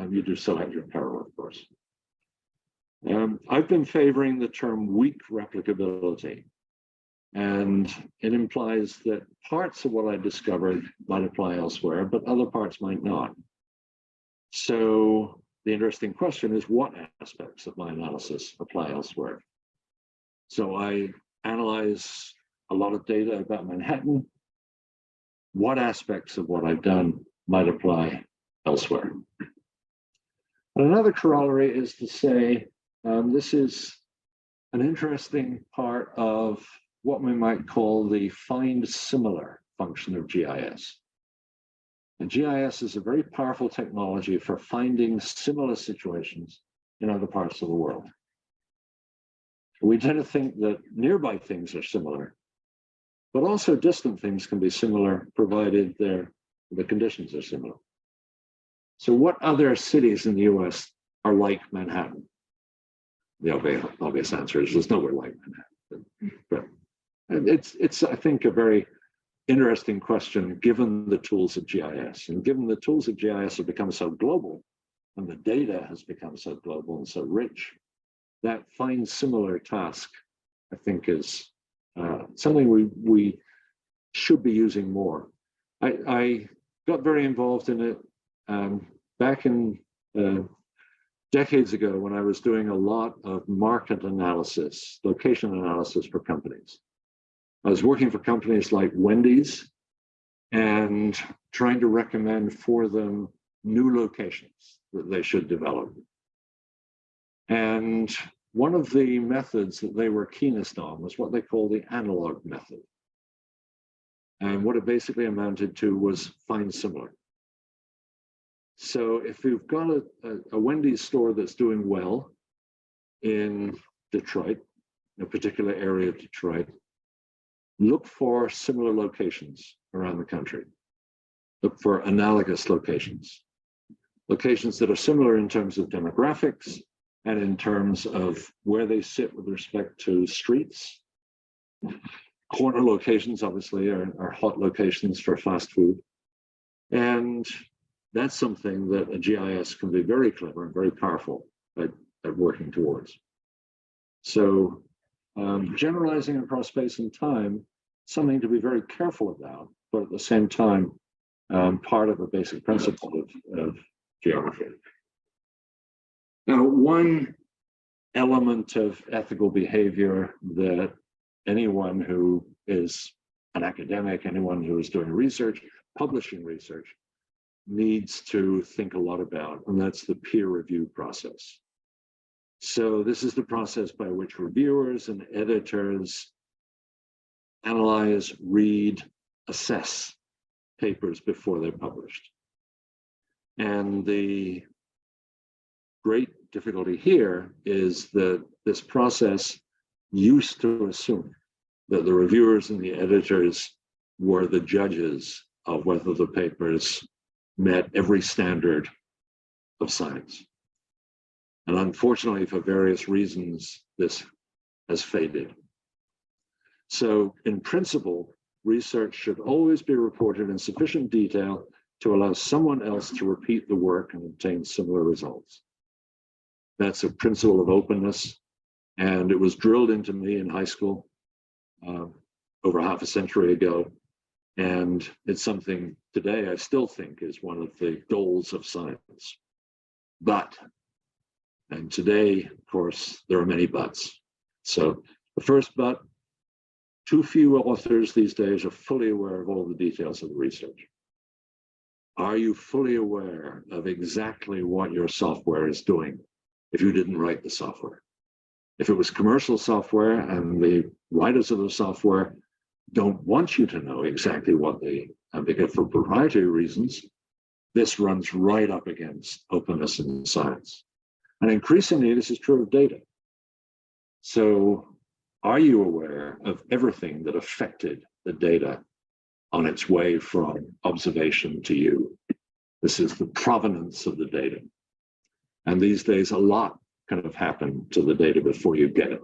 you do so at your peril, of course. I've been favoring the term weak replicability. And it implies that parts of what I discovered might apply elsewhere, but other parts might not. So the interesting question is, what aspects of my analysis apply elsewhere? So I analyze a lot of data about Manhattan. What aspects of what I've done might apply elsewhere? And another corollary is to say, this is an interesting part of what we might call the find similar function of GIS. And GIS is a very powerful technology for finding similar situations in other parts of the world. We tend to think that nearby things are similar, but also distant things can be similar provided the conditions are similar. So what other cities in the US are like Manhattan? The obvious answer is there's nowhere like Manhattan. But it's, I think, a very interesting question given the tools of GIS. And given the tools of GIS have become so global and the data has become so global and so rich, that find similar task, I think, is something we should be using more. I got very involved in it back in decades ago when I was doing a lot of market analysis, location analysis for companies. I was working for companies like Wendy's and trying to recommend for them new locations that they should develop. And one of the methods that they were keenest on was what they call the analog method. And what it basically amounted to was find similar. So if you've got a Wendy's store that's doing well in Detroit, a particular area of Detroit, look for similar locations around the country. Look for analogous locations. Locations that are similar in terms of demographics and in terms of where they sit with respect to streets. Corner locations, obviously, are hot locations for fast food. And that's something that a GIS can be very clever and very powerful at working towards. So generalizing across space and time, something to be very careful about, but at the same time, part of a basic principle of geography. Now, one element of ethical behavior that anyone who is an academic, anyone who is doing research, publishing research, needs to think a lot about, and that's the peer review process. So this is the process by which reviewers and editors analyze, read, assess papers before they're published. And the great difficulty here is that this process used to assume that the reviewers and the editors were the judges of whether the papers met every standard of science. And unfortunately, for various reasons, this has faded. So in principle, research should always be reported in sufficient detail to allow someone else to repeat the work and obtain similar results. That's a principle of openness, and it was drilled into me in high school over half a century ago. And it's something today I still think is one of the goals of science. But, and today, of course, there are many buts. So the first but, too few authors these days are fully aware of all the details of the research. Are you fully aware of exactly what your software is doing if you didn't write the software? If it was commercial software and the writers of the software don't want you to know exactly what they have, because for proprietary reasons, this runs right up against openness in science. And increasingly, this is true of data. So are you aware of everything that affected the data on its way from observation to you? This is the provenance of the data. And these days, a lot can have happened to the data before you get it.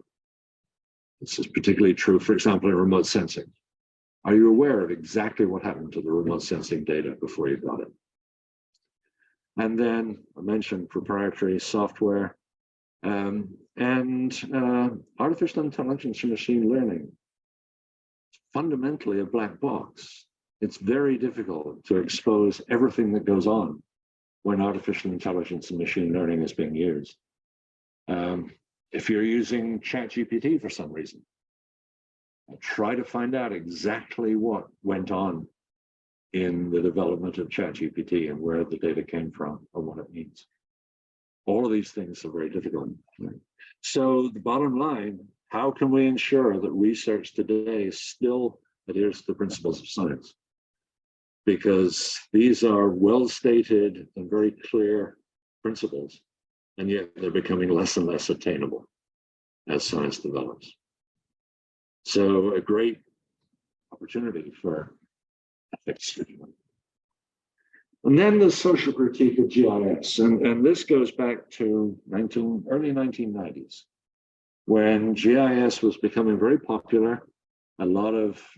This is particularly true, for example, in remote sensing. Are you aware of exactly what happened to the remote sensing data before you got it? And then I mentioned proprietary software and artificial intelligence and machine learning. It's fundamentally a black box. It's very difficult to expose everything that goes on when artificial intelligence and machine learning is being used. If you're using ChatGPT for some reason, try to find out exactly what went on in the development of ChatGPT and where the data came from or what it means. All of these things are very difficult. So the bottom line, how can we ensure that research today still adheres to the principles of science? Because these are well-stated and very clear principles, and yet they're becoming less and less attainable as science develops. So a great opportunity for ethics. And then the social critique of GIS, and this goes back to early 1990s, when GIS was becoming very popular. A lot of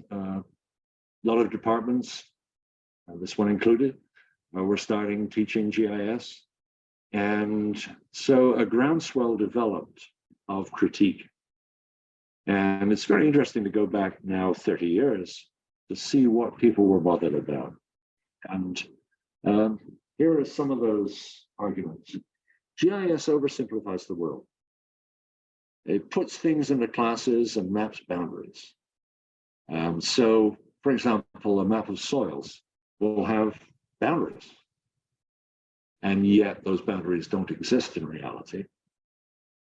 departments, this one included, were starting teaching GIS. And so a groundswell developed of critique. And it's very interesting to go back now 30 years to see what people were bothered about. And here are some of those arguments. GIS oversimplifies the world. It puts things into classes and maps boundaries. So, for example, a map of soils will have boundaries. And yet those boundaries don't exist in reality.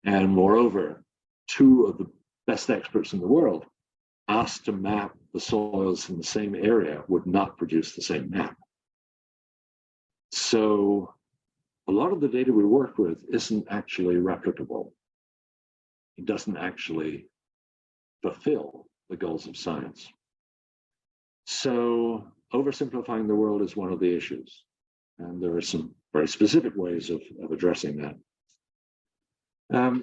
And moreover, two of the best experts in the world asked to map the soils in the same area would not produce the same map. So a lot of the data we work with isn't actually replicable. It doesn't actually fulfill the goals of science. So oversimplifying the world is one of the issues. And there are some very specific ways of addressing that.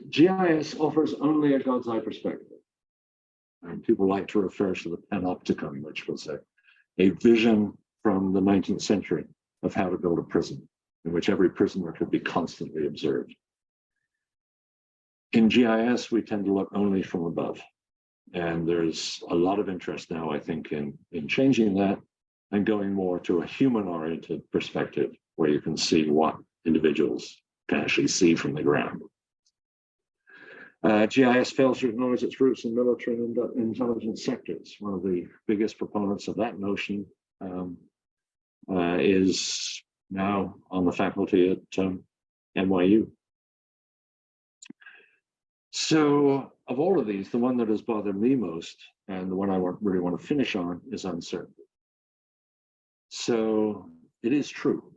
GIS offers only a God's eye perspective. And people like to refer to the panopticon, which was a vision from the 19th century of how to build a prison, in which every prisoner could be constantly observed. In GIS, we tend to look only from above. And there's a lot of interest now, I think, in changing that and going more to a human-oriented perspective where you can see what individuals can actually see from the ground. GIS fails to acknowledge its roots in military and intelligence sectors. One of the biggest proponents of that notion is now on the faculty at NYU. So of all of these, the one that has bothered me most, and the one I really want to finish on, is uncertainty. So it is true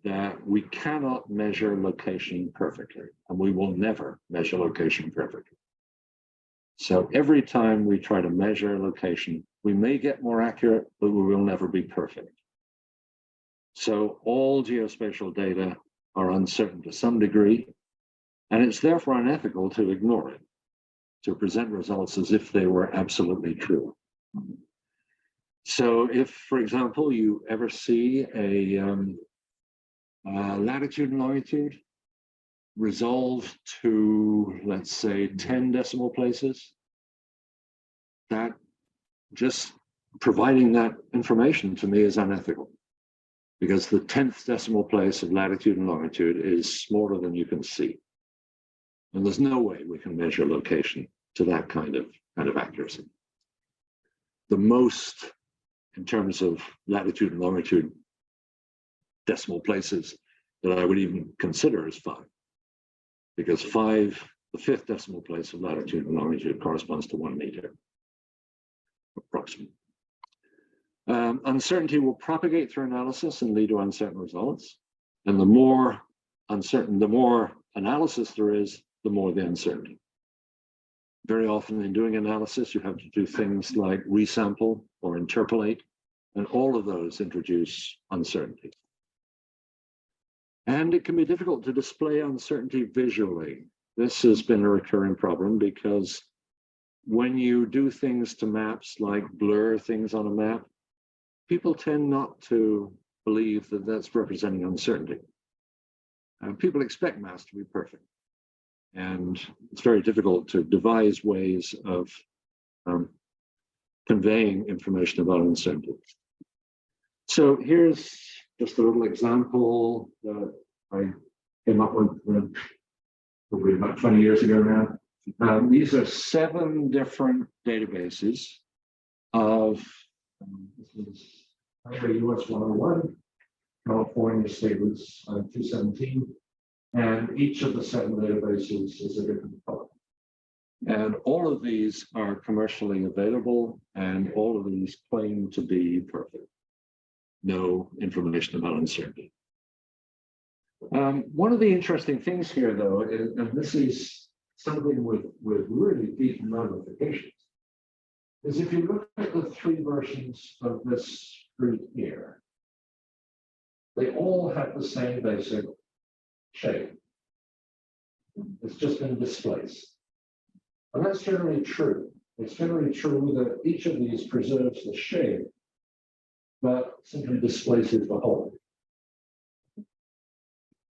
that we cannot measure location perfectly, and we will never measure location perfectly. So every time we try to measure location, we may get more accurate, but we will never be perfect. So all geospatial data are uncertain to some degree, and it's therefore unethical to ignore it, to present results as if they were absolutely true. So if, for example, you ever see a latitude and longitude resolved to, let's say, 10 decimal places, that just providing that information to me is unethical, because the 10th decimal place of latitude and longitude is smaller than you can see. And there's no way we can measure location to that kind of accuracy. The most, in terms of latitude and longitude decimal places, that I would even consider is 5. Because 5, the 5th decimal place of latitude and longitude, corresponds to 1 meter, approximately. Uncertainty will propagate through analysis and lead to uncertain results. And the more uncertain, the more analysis there is, the more the uncertainty. Very often in doing analysis, you have to do things like resample or interpolate, and all of those introduce uncertainty. And it can be difficult to display uncertainty visually. This has been a recurring problem because when you do things to maps, like blur things on a map, people tend not to believe that that's representing uncertainty. People expect maps to be perfect. And it's very difficult to devise ways of conveying information about uncertainty. So here's just a little example that I came up with probably about 20 years ago now. These are 7 different databases of this is US 101, California State Routes 217, and each of the 7 databases is a different color. And all of these are commercially available, and all of these claim to be perfect. No information about uncertainty. One of the interesting things here, though, is, and this is something with really deep ramifications, is if you look at the 3 versions of this street here, they all have the same basic shape. It's just been displaced. And that's generally true. It's generally true that each of these preserves the shape, but simply displaces the whole.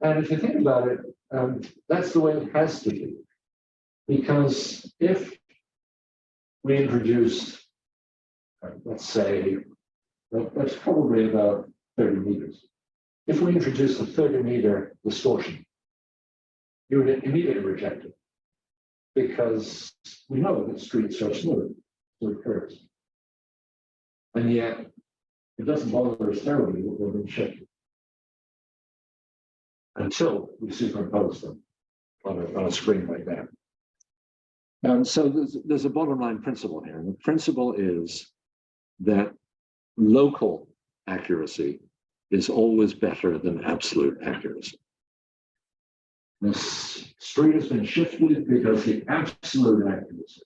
And if you think about it, that's the way it has to be. Because if we introduce, let's say, that's probably about 30 meters. If we introduce a 30-meter distortion, you would immediately reject it, because we know that streets are smooth, smooth curves. And yet, it doesn't bother us terribly that they've been shifted until we superimpose them on a screen like that. And so there's a bottom line principle here. And the principle is that local accuracy is always better than absolute accuracy. This street has been shifted because the absolute accuracy,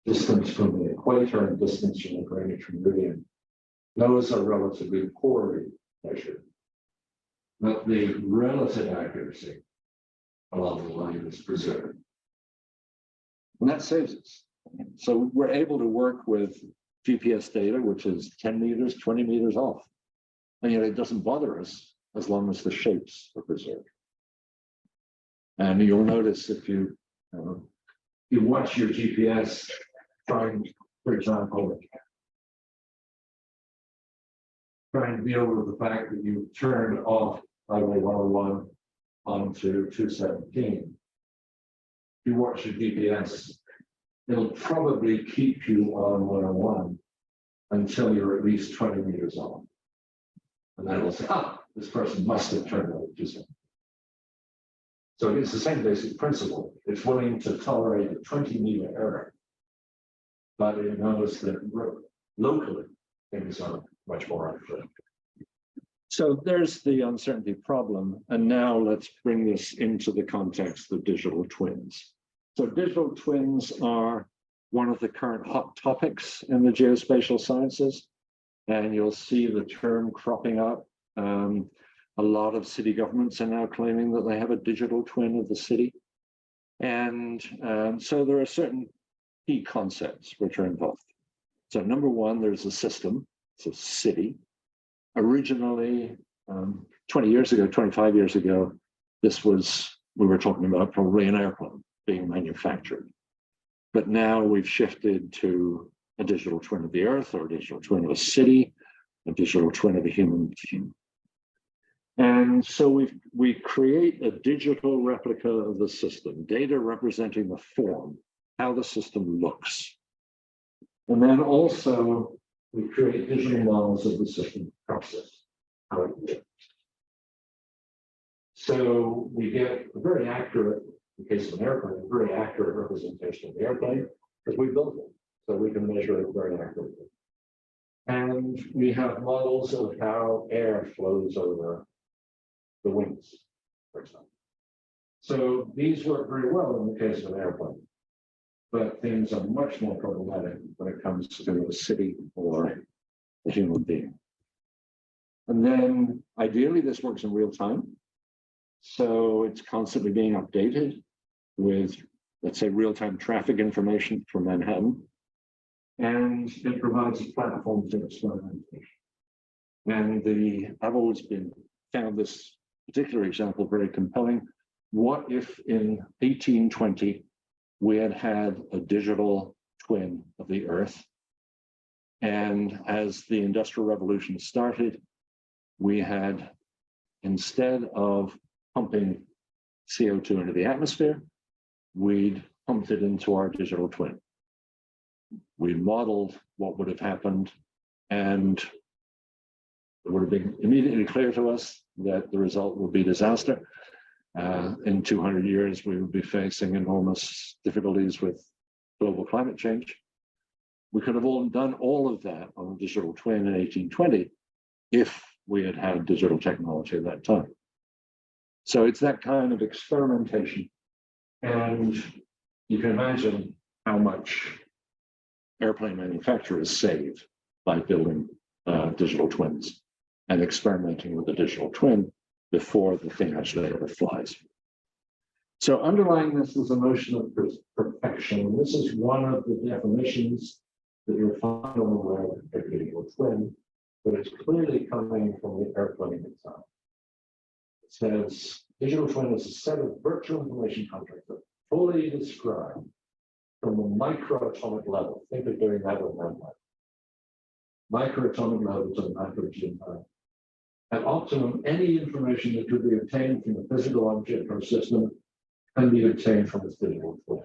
distance from the equator and distance from the Greenwich meridian, those are relatively poorly measured. But the relative accuracy along the line is preserved. And that saves us. So we're able to work with GPS data, which is 10 meters, 20 meters off. And yet it doesn't bother us as long as the shapes are preserved. And you'll notice if you watch your GPS, trying, for example, try and deal with the fact that you turned off Highway 101 onto 217. If you watch your GPS, it'll probably keep you on 101 until you're at least 20 meters off. And then it'll say, ah, this person must have turned out to do something. So it's the same basic principle. It's willing to tolerate a 20-meter error, but it knows that locally things are much more unclear. So there's the uncertainty problem. And now let's bring this into the context of digital twins. So digital twins are one of the current hot topics in the geospatial sciences. And you'll see the term cropping up. A lot of city governments are now claiming that they have a digital twin of the city. And so there are certain key concepts which are involved. So number one, there's a system, it's a city. Originally, 20 years ago, 25 years ago, we were talking about probably an airplane being manufactured. But now we've shifted to a digital twin of the earth, or a digital twin of a city, a digital twin of a human being. And so we create a digital replica of the system, data representing the form, how the system looks. And then also we create digital models of the system process, how it works. So we get a very accurate, in the case of an airplane, a very accurate representation of the airplane, because we built it, so we can measure it very accurately. And we have models of how air flows over the wings, for example. So these work very well in the case of an airplane, but things are much more problematic when it comes to a city or a human being. And then ideally this works in real time. So it's constantly being updated with, let's say, real-time traffic information from Manhattan. And it provides a platform for experimentation. And I've always found this particular example very compelling. What if in 1820 we had had a digital twin of the Earth, and as the Industrial Revolution started, we had, instead of pumping CO2 into the atmosphere, we'd pumped it into our digital twin. We modeled what would have happened, and it would have been immediately clear to us that the result would be disaster. In 200 years, we would be facing enormous difficulties with global climate change. We could have done all of that on a digital twin in 1820 if we had had digital technology at that time. So it's that kind of experimentation. And you can imagine how much airplane manufacturers save by building digital twins and experimenting with the digital twin before the thing actually ever flies. So underlying this is a notion of perfection. And this is one of the definitions that you'll find on the web of a digital twin, but it's clearly coming from the airplane itself. It says, digital twin is a set of virtual information contracts that fully describe from the microatomic level. Think of doing that with NumPy. Microatomic level to the macro-gene level. At optimum, any information that could be obtained from a physical object or system can be obtained from its digital twin.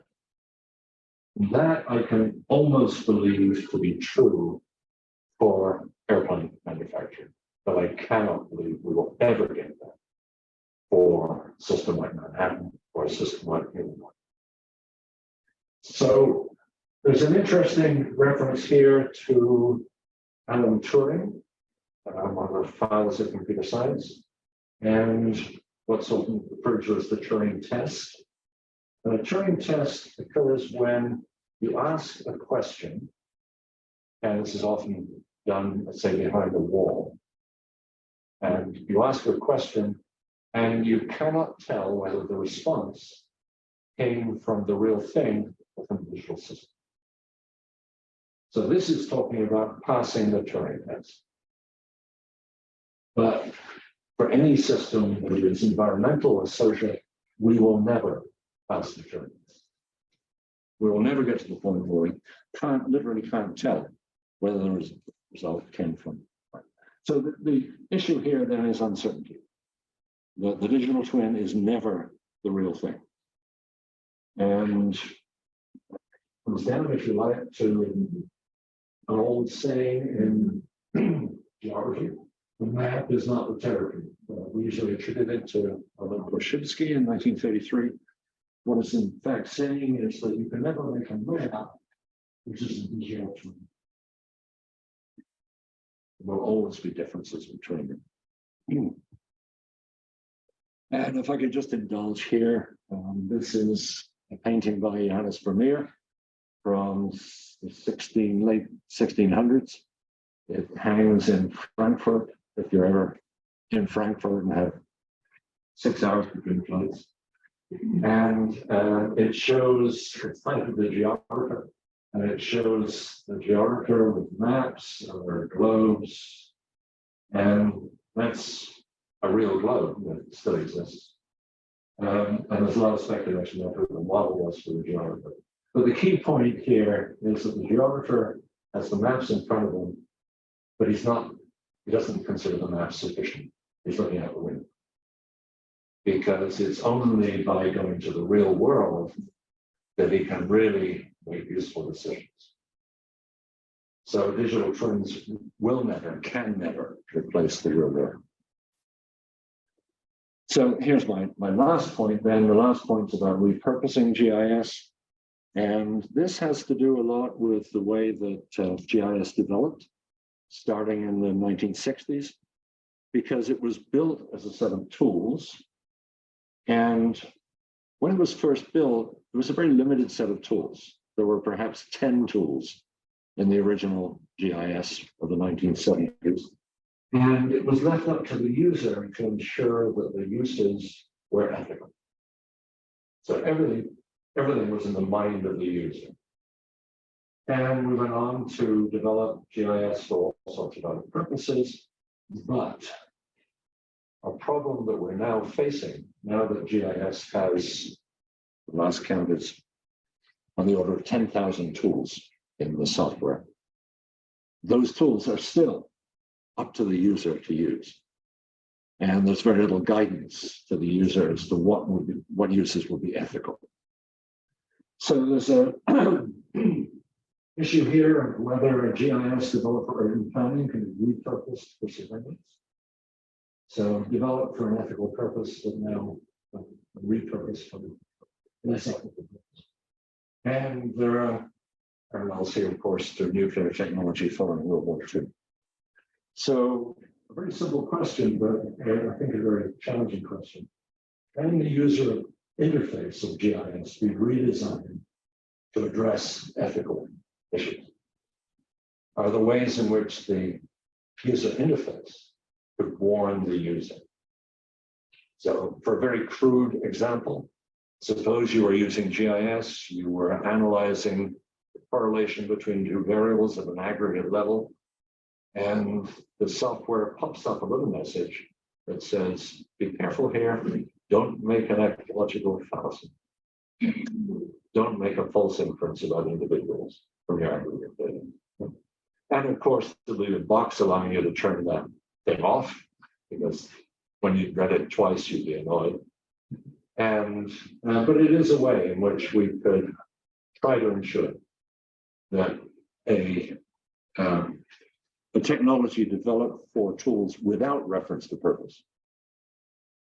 That I can almost believe to be true for airplane manufacturing, but I cannot believe we will ever get that for a system like Manhattan or a system like Illinois. So there's an interesting reference here to Alan Turing, one of the fathers of computer science, and what's often referred to as the Turing test. And a Turing test occurs when you ask a question, and this is often done, let's say, behind a wall. And you ask a question, and you cannot tell whether the response came from the real thing or from the digital system. So this is talking about passing the Turing test. But for any system, whether it's environmental or social, we will never pass the Turing test. We will never get to the point where we literally can't tell whether the result came from. So the issue here then is uncertainty. The digital twin is never the real thing. And it comes down, if you like, to an old saying in geography, The map is not the territory. We usually attribute it to Alan Korzybski in 1933. What it's in fact saying is that you can never make a map which is a visual twin. There will always be differences between them. And if I could just indulge here, this is a painting by Johannes Vermeer from the late 1600s. It hangs in Frankfurt, if you're ever in Frankfurt and have 6 hours between flights. And it shows, it's titled The Geographer, and it shows the geographer with maps or globes. And that's a real globe that still exists. And there's a lot of speculation about who the model was for the geographer. But the key point here is that the geographer has the maps in front of him, but he doesn't consider the maps sufficient. He's looking out the window. Because it's only by going to the real world that he can really make useful decisions. So digital twins will never, can never replace the real world. So here's my last point then. The last point is about repurposing GIS. And this has to do a lot with the way that GIS developed, starting in the 1960s, because it was built as a set of tools. And when it was first built, it was a very limited set of tools. There were perhaps 10 tools in the original GIS of the 1970s. And it was left up to the user to ensure that the uses were ethical. So everything was in the mind of the user. And we went on to develop GIS for all sorts of other purposes, but a problem that we're now facing, now that GIS has, the last count is on the order of 10,000 tools in the software. Those tools are still up to the user to use. And there's very little guidance to the user as to what uses will be ethical. So there's a issue here of whether a GIS developer in planning can be repurposed for surveillance. So developed for an ethical purpose, but now repurposed for less ethical purpose. And there are parallels here, of course, to nuclear technology following World War II. So a very simple question, but I think a very challenging question. Can the user interface of GIS be redesigned to address ethical issues? Are there ways in which the user interface could warn the user? So for a very crude example, suppose you were using GIS, you were analyzing the correlation between two variables at an aggregate level, and the software pops up a little message that says, be careful here, don't make an ecological fallacy. Don't make a false inference about individuals from your aggregate data. And of course, the little box allowing you to turn that thing off, because when you read it twice, you'd be annoyed. And but it is a way in which we could try to ensure that a technology developed for tools without reference to purpose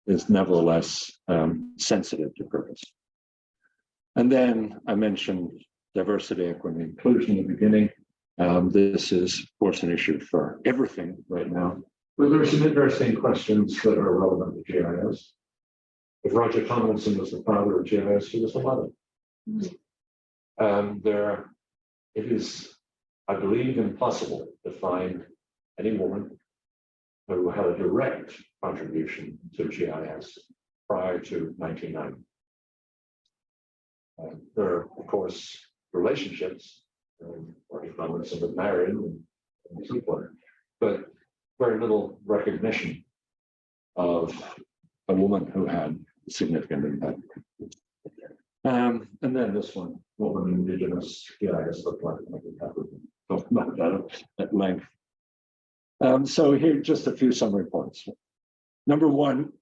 is nevertheless sensitive to purpose. And then I mentioned diversity, equity, and inclusion in the beginning. This is, of course, an issue for everything right now. But there are some interesting questions that are relevant to GIS. If Roger Tomlinson was the father of GIS, he was the mother. It is, I believe, impossible to find any woman who had a direct contribution to GIS prior to 1990. There are, of course, relationships. Roger Tomlinson was married and so forth, but very little recognition of a woman who had significant impact. And then this one, what would indigenous GIS look like? I can talk about that at length. So here, just a few summary points. Number one,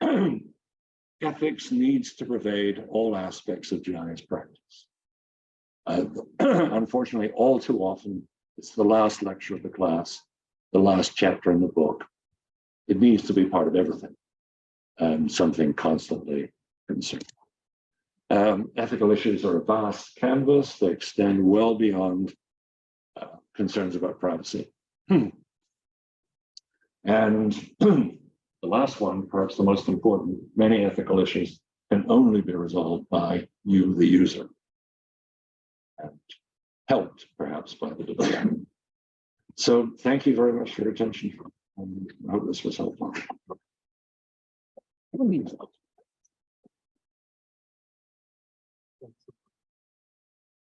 ethics needs to pervade all aspects of GIS practice. Unfortunately, all too often, it's the last lecture of the class, the last chapter in the book. it needs to be part of everything, something constantly concerned. Ethical issues are a vast canvas. They extend well beyond concerns about privacy. And the last one, perhaps the most important, many ethical issues can only be resolved by you, the user, and helped perhaps by the developer. So thank you very much for your attention. I hope this was helpful.